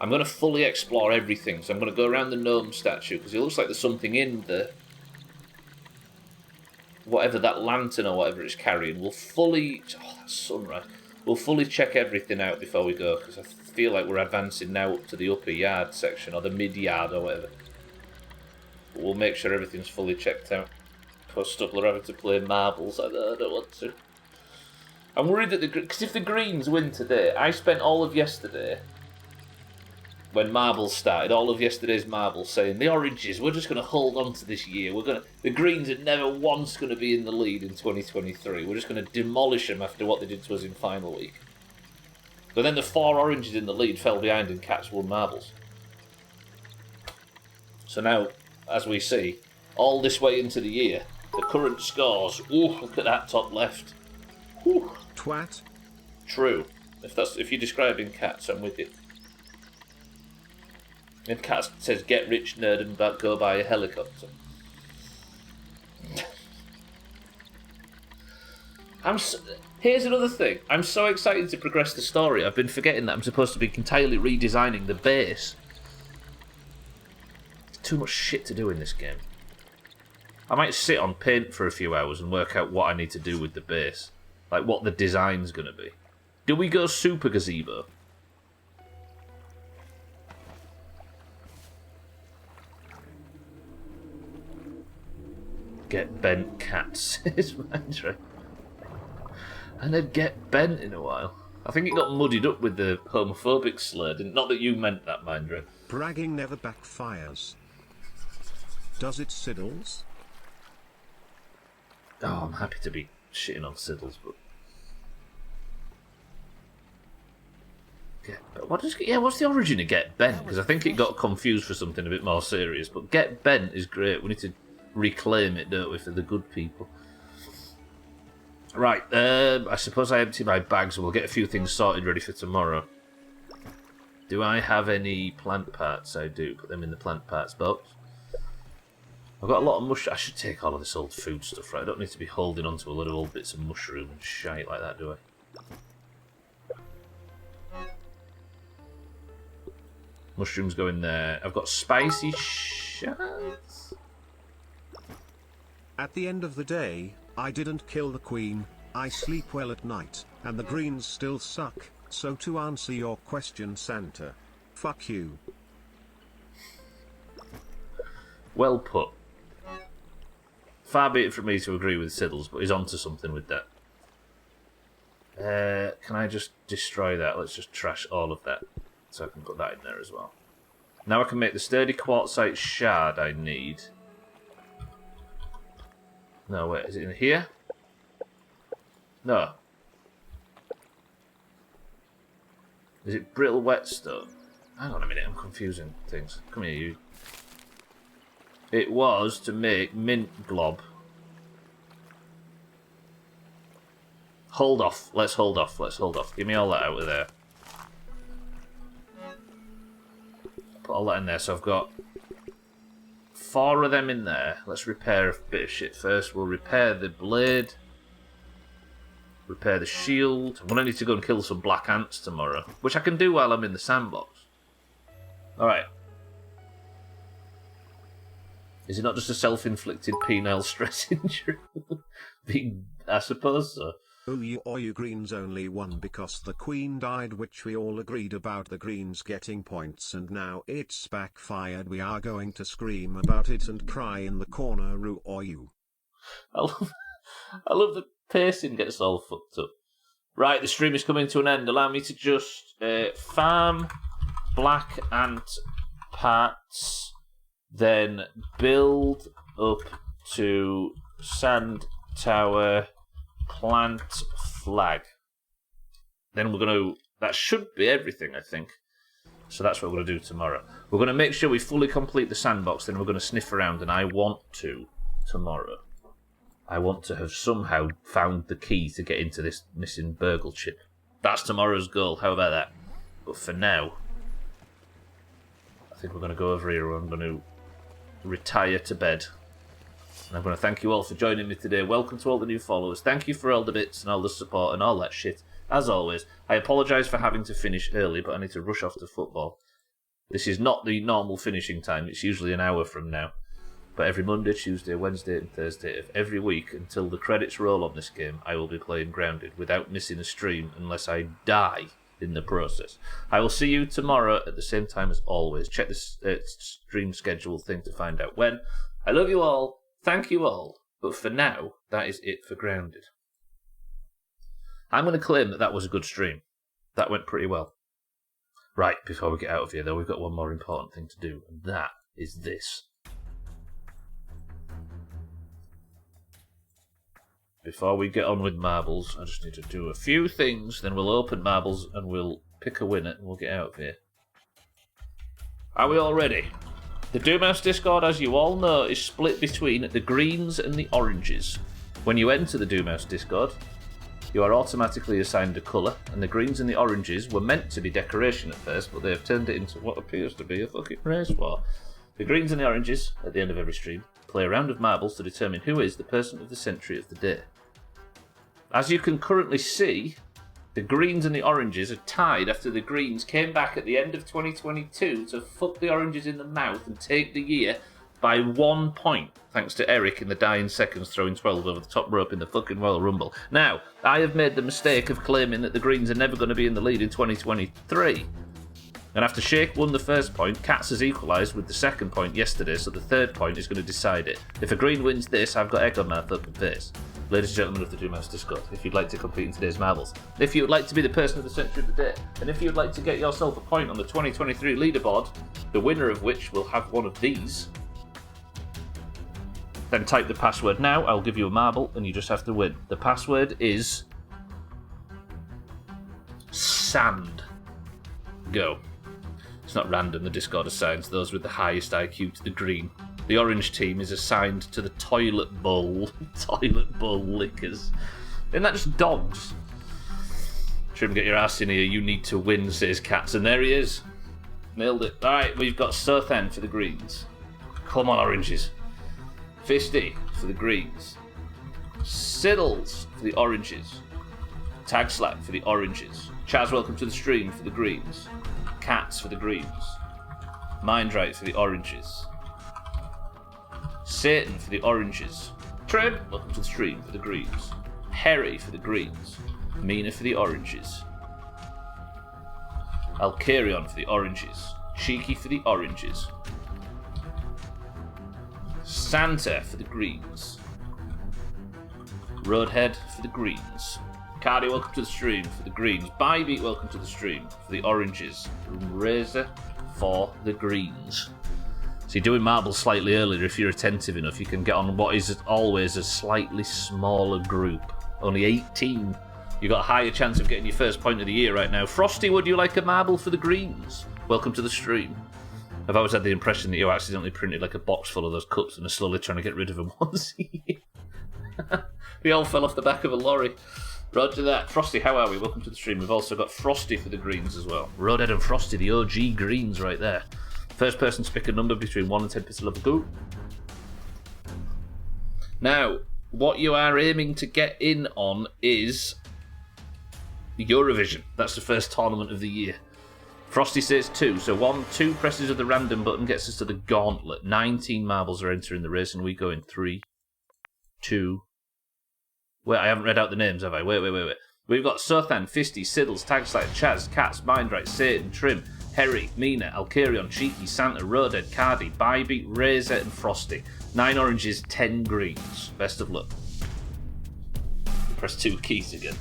I'm going to fully explore everything. So I'm going to go around the gnome statue, because it looks like there's something in the... whatever that lantern or whatever it's carrying. We'll fully... oh, that's sunrise. We'll fully check everything out before we go, because I feel like we're advancing now up to the upper yard section, or the mid-yard or whatever. But we'll make sure everything's fully checked out. Poor Stubbler having to play marbles. I don't want to. I'm worried that because if the Greens win today, I spent all of yesterday, when marbles started, all of yesterday's marbles saying, the Oranges, we're just going to hold on to this year. The Greens are never once going to be in the lead in 2023. We're just going to demolish them after what they did to us in final week. But then the 4 Oranges in the lead fell behind and Cats won marbles. So now, as we see, all this way into the year, the current scores, ooh, look at that top left. Ooh. Twat. True. If you're describing Cats, I'm with you. And Cat says, get rich, nerd, and go buy a helicopter. Here's another thing. I'm so excited to progress the story. I've been forgetting that I'm supposed to be entirely redesigning the base. There's too much shit to do in this game. I might sit on Paint for a few hours and work out what I need to do with the base. Like, what the design's going to be. Do we go super gazebo? Get bent cats, says Mandra. And they'd get bent in a while. I think it got muddied up with the homophobic slur. Not that you meant that, Mandra. Bragging never backfires. Does it, Siddles? Oh, I'm happy to be shitting on Siddles, but... what's the origin of Get Bent? Because I think it got confused for something a bit more serious. But Get Bent is great. We need to reclaim it, don't we, for the good people. Right, I suppose I empty my bags and we'll get a few things sorted ready for tomorrow. Do I have any plant parts? I do. Put them in the plant parts box. I've got a lot of I should take all of this old food stuff, right? I don't need to be holding on to a lot of old bits of mushroom and shite like that, do I? Mushrooms go in there. I've got spicy shards. At the end of the day, I didn't kill the queen, I sleep well at night, and the Greens still suck, so to answer your question, Santa, fuck you. Well put. Far be it from me to agree with Siddles, but he's onto something with that. Can I just destroy that? Let's just trash all of that, so I can put that in there as well. Now I can make the sturdy quartzite shard I need. No, wait, is it in here? No. Is it brittle whetstone? Hang on a minute, I'm confusing things. Come here, you. It was to make mint glob. Hold off. Let's hold off. Let's hold off. Give me all that out of there. Put all that in there. So I've got 4 of them in there. Let's repair a bit of shit first. We'll repair the blade. Repair the shield. I'm going to need to go and kill some black ants tomorrow, which I can do while I'm in the sandbox. Alright. Is it not just a self-inflicted penile stress injury? I suppose so. Oh, you Greens only won because the queen died, which we all agreed about the Greens getting points, and now it's backfired. We are going to scream about it and cry in the corner, or you. I love the pacing gets all fucked up. Right, the stream is coming to an end. Allow me to just farm black ant parts, then build up to sand tower, plant flag. Then we're going to... That should be everything, I think. So that's what we're going to do tomorrow. We're going to make sure we fully complete the sandbox, then we're going to sniff around, and I want to, tomorrow, I want to have somehow found the key to get into this missing burgle chip. That's tomorrow's goal. How about that? But for now, I think we're going to go over here and I'm going to retire to bed. And I'm going to thank you all for joining me today. Welcome to all the new followers. Thank you for all the bits and all the support and all that shit. As always, I apologise for having to finish early, but I need to rush off to football. This is not the normal finishing time. It's usually an hour from now. But every Monday, Tuesday, Wednesday and Thursday of every week until the credits roll on this game, I will be playing Grounded without missing a stream unless I die in the process. I will see you tomorrow at the same time as always. Check the stream schedule thing to find out when. I love you all. Thank you all. But for now, that is it for Grounded. I'm going to claim that that was a good stream. That went pretty well. Right, before we get out of here, though, we've got one more important thing to do, and that is this. Before we get on with marbles, I just need to do a few things, then we'll open marbles and we'll pick a winner and we'll get out of here. Are we all ready? The Doomhaus Discord, as you all know, is split between the greens and the oranges. When you enter the Doomhaus Discord, you are automatically assigned a colour, and the greens and the oranges were meant to be decoration at first, but they have turned it into what appears to be a fucking race war. The greens and the oranges, at the end of every stream, play a round of marbles to determine who is the person of the century of the day. As you can currently see, the greens and the oranges are tied after the greens came back at the end of 2022 to fuck the oranges in the mouth and take the year by 1 point, thanks to Eric in the dying seconds throwing 12 over the top rope in the fucking Royal Rumble. Now, I have made the mistake of claiming that the greens are never going to be in the lead in 2023. And after Shake won the first point, Cats has equalised with the second point yesterday, so the third point is going to decide it. If a green wins this, I've got egg on my fucking face. Ladies and gentlemen of the Doomhaus Discord, if you'd like to compete in today's marbles, if you would like to be the person of the century of the day, and if you would like to get yourself a point on the 2023 leaderboard, the winner of which will have one of these, then type the password now. I'll give you a marble, and you just have to win. The password is sand. Go. It's not random, the Discord assigns those with the highest IQ to the green. The orange team is assigned to the toilet bowl. Toilet bowl lickers. Isn't that just dogs? Trim, get your ass in here. You need to win, says Cats. And there he is. Nailed it. Alright, we've got Sothan for the greens. Come on, oranges. Fisty for the greens. Siddles for the oranges. Tag Slap for the oranges. Chaz, welcome to the stream for the greens. Cats for the greens. Mindright for the oranges. Satan for the oranges. Trim, welcome to the stream for the greens. Harry for the greens. Mina for the oranges. Alcarion for the oranges. Cheeky for the oranges. Santa for the greens. Roadhead for the greens. Cardi, welcome to the stream for the greens. Bybeat, welcome to the stream for the oranges. Razor for the greens. So you're doing marbles slightly earlier. If you're attentive enough, you can get on what is always a slightly smaller group. Only 18. You've got a higher chance of getting your first point of the year right now. Frosty, would you like a marble for the greens? Welcome to the stream. I've always had the impression that you accidentally printed like a box full of those cups and are slowly trying to get rid of them once a year. They all fell off the back of a lorry. Roger that. Frosty, how are we? Welcome to the stream. We've also got Frosty for the greens as well. Roadhead and Frosty, the OG greens right there. First person to pick a number between 1 and 10 pistol of a go. Now, what you are aiming to get in on is Eurovision. That's the first tournament of the year. Frosty says 2, so 2 presses of the random button gets us to the gauntlet. 19 marbles are entering the race, and we go in 3, 2... Wait, I haven't read out the names, have I? Wait. We've got Sothan, Fisty, Siddles, Tagslide, Chaz, Cats, Mindright, Satan, Trim, Harry, Mina, Alcarion, Cheeky, Santa, Roadhead, Cardi, Bybeat, Razor, and Frosty. 9 oranges, 10 greens. Best of luck. Press 2 keys again.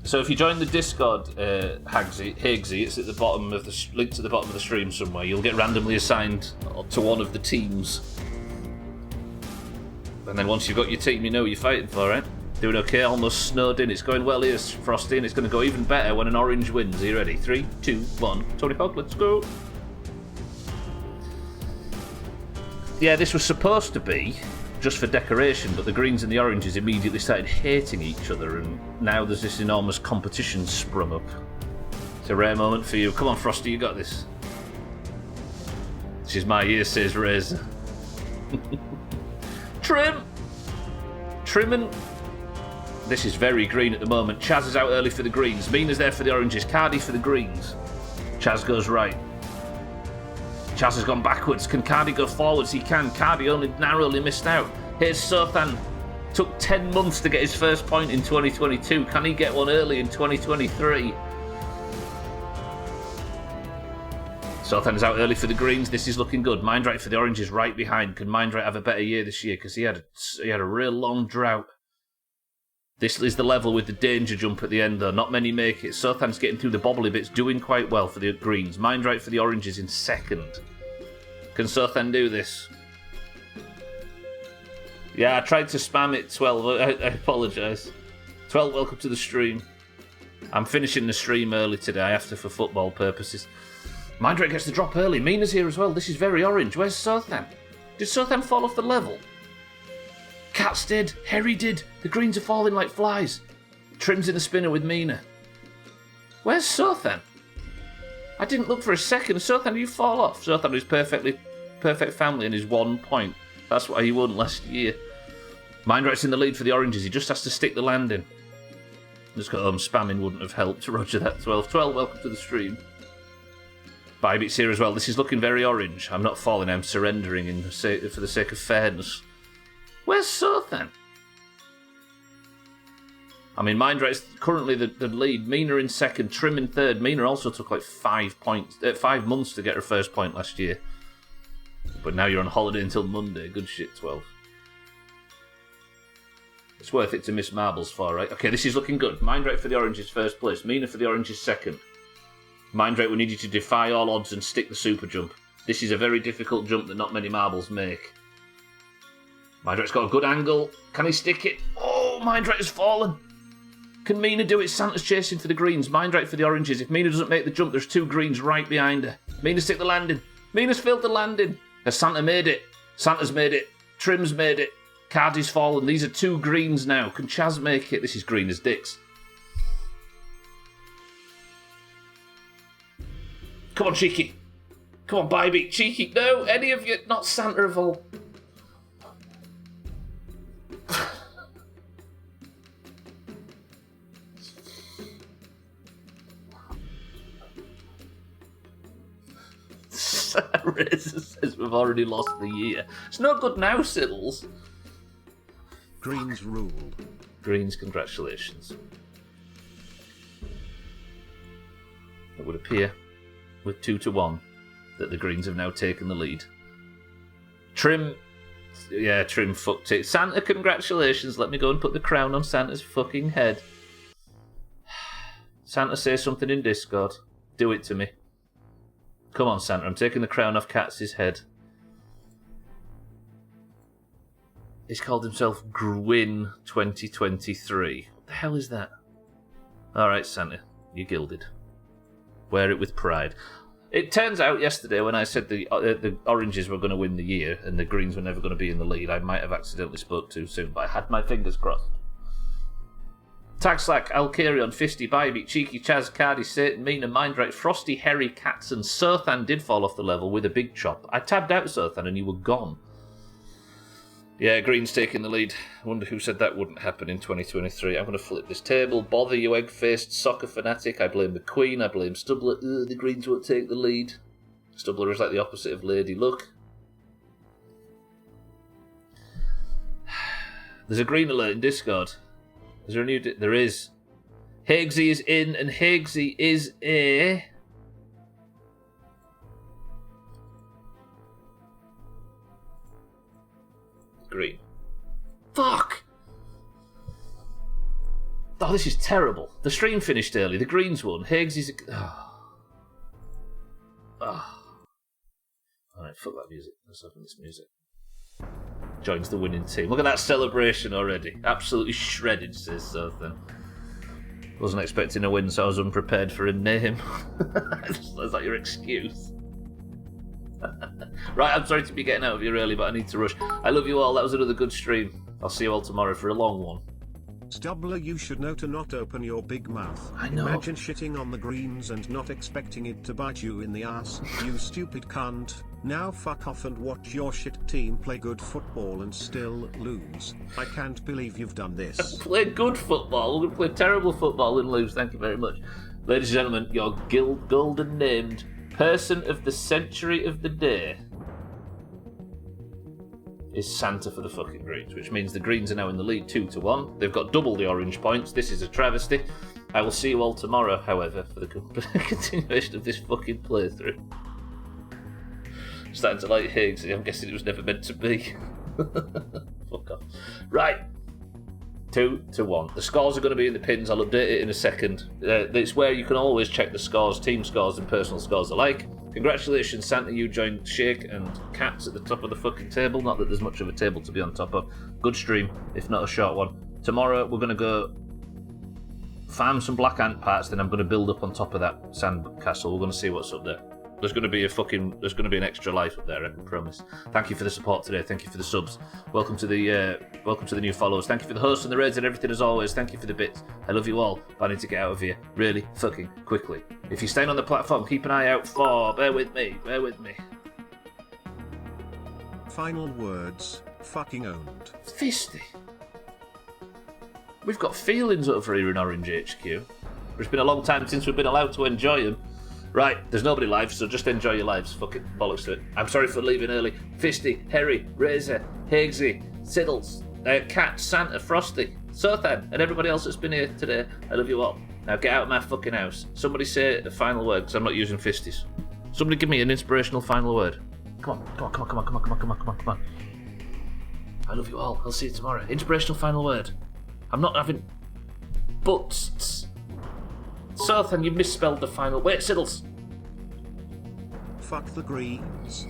So if you join the Discord, Hagsy, it's at the bottom of the link to the bottom of the stream somewhere. You'll get randomly assigned to one of the teams. And then once you've got your team, you know what you're fighting for, right? Doing okay, almost snowed in. It's going well here, Frosty, and it's going to go even better when an orange wins. Are you ready? 3, 2, 1. Tony Hawk, let's go. Yeah, this was supposed to be just for decoration, but the greens and the oranges immediately started hating each other, and now there's this enormous competition sprung up. It's a rare moment for you. Come on, Frosty, you got this. This is my year, says Razor. Trimming. This is very green at the moment. Chaz is out early for the greens. Mina's there for the oranges. Cardi for the greens. Chaz goes right. Chaz has gone backwards. Can Cardi go forwards? He can. Cardi only narrowly missed out. Here's Sothan. Took 10 months to get his first point in 2022. Can he get one early in 2023? Sothan is out early for the greens. This is looking good. Mindrate for the oranges right behind. Can Mindrate have a better year this year? Because he had a real long drought. This is the level with the danger jump at the end, though. Not many make it. Sothan's getting through the bobbly bits, doing quite well for the greens. Mindrate for the oranges in second. Can Sothan do this? Yeah, I tried to spam it, 12. I apologise. 12, welcome to the stream. I'm finishing the stream early today. I have to for football purposes. Mindrate gets the drop early. Mina's here as well. This is very orange. Where's Sothan? Did Sothan fall off the level? Cats did. Harry did. The greens are falling like flies. Trim's in the spinner with Mina. Where's Sothan? I didn't look for a second. Sothan, did you fall off? Sothan is perfect family and is 1 point. That's why he won last year. Mindrate's in the lead for the oranges. He just has to stick the landing. Just got spamming wouldn't have helped. Roger that. 12. 12, welcome to the stream. Bybit's here as well. This is looking very orange. I'm not falling. I'm surrendering for the sake of fairness. Where's Sothan? I mean, Mindrate's currently the lead. Mina in second. Trim in third. Mina also took like 5 months to get her first point last year. But now you're on holiday until Monday. Good shit, 12. It's worth it to miss marbles for, right? Okay, this is looking good. Mindrate for the oranges first place. Mina for the oranges second. Mindrate, we need you to defy all odds and stick the super jump. This is a very difficult jump that not many marbles make. Mindrate's got a good angle. Can he stick it? Oh, Mindrate has fallen. Can Mina do it? Santa's chasing for the greens. Mindrate for the oranges. If Mina doesn't make the jump, there's 2 greens right behind her. Mina stick the landing. Mina's filled the landing. Has Santa made it? Santa's made it. Trim's made it. Cardi's fallen. These are 2 greens now. Can Chaz make it? This is green as dicks. Come on, Cheeky. Come on, Bybit. Cheeky. No, any of you. Not Santa of all. Razor says we've already lost the year. It's no good now, Siddles. Greens rule. Greens, congratulations. It would appear, with 2-1, that the Greens have now taken the lead. Trim fucked it. Santa, congratulations. Let me go and put the crown on Santa's fucking head. Santa, say something in Discord. Do it to me. Come on, Santa, I'm taking the crown off Katz's head. He's called himself Gwyn 2023. What the hell is that? Alright, Santa, you're gilded. Wear it with pride. It turns out yesterday when I said the oranges were going to win the year and the greens were never going to be in the lead, I might have accidentally spoke too soon, but I had my fingers crossed. Tag Slack, Alcarion, Fisty, Bybit, Cheeky, Chaz, Cardi, Satan, Mina, Mindrate, Frosty, Harry, Cats, and Sothan did fall off the level with a big chop. I tabbed out Sothan and you were gone. Yeah, Green's taking the lead. I wonder who said that wouldn't happen in 2023. I'm going to flip this table. Bother you, egg-faced soccer fanatic. I blame the Queen. I blame Stubbler. The Greens won't take the lead. Stubbler is like the opposite of Lady Luck. There's a green alert in Discord. Is there a new... There is. Hagsy is in, and Hagsy is a... green. Fuck! Oh, this is terrible. The stream finished early. The Greens won. Hagesy's... Alright, fuck that music. Let's open this music. Joins the winning team. Look at that celebration already. Absolutely shredded, says Sothan. Wasn't expecting a win, so I was unprepared for a name. Is that your excuse? Right, I'm sorry to be getting out of here early, but I need to rush. I love you all. That was another good stream. I'll see you all tomorrow for a long one. Stubbler, you should know to not open your big mouth. I know. Imagine shitting on the greens and not expecting it to bite you in the ass. You stupid cunt. Now fuck off and watch your shit team play good football and still lose. I can't believe you've done this. Play good football. We're going to play terrible football and lose. Thank you very much. Ladies and gentlemen, your golden named Person of the century of the day is Santa for the fucking Greens, which means the Greens are now in the lead 2-1. They've got double the orange points. This is a travesty. I will see you all tomorrow, however, for the continuation of this fucking playthrough. Starting to like Higgs. I'm guessing it was never meant to be. Fuck off. Right. 2-1. The scores are going to be in the pins. I'll update it in a second. It's where you can always check the scores, team scores and personal scores alike. Congratulations, Santa, you joined Shake and Cats at the top of the fucking table. Not that there's much of a table to be on top of. Good stream, if not a short one. Tomorrow we're going to go farm some black ant parts, then I'm going to build up on top of that sand castle. We're going to see what's up there. There's going to be an extra life up there, I can promise. Thank you for the support today. Thank you for the subs. Welcome to the new followers. Thank you for the hosts and the raids and everything as always. Thank you for the bits. I love you all, but I need to get out of here really fucking quickly. If you're staying on the platform, keep an eye out for. Bear with me. Final words. Fucking owned. Fisty. We've got feelings over here in Orange HQ. It's been a long time since we've been allowed to enjoy them. Right, there's nobody live, so just enjoy your lives. Fuck it, bollocks to it. I'm sorry for leaving early. Fisty, Harry, Razor, Higgsy, Siddles, Cat, Santa, Frosty, Sothan, and everybody else that's been here today. I love you all. Now get out of my fucking house. Somebody say a final word, because I'm not using fisties. Somebody give me an inspirational final word. Come on. I love you all. I'll see you tomorrow. Inspirational final word. I'm not having buts. Sothan, you misspelled the final. Wait, Siddles. Fuck the Greens.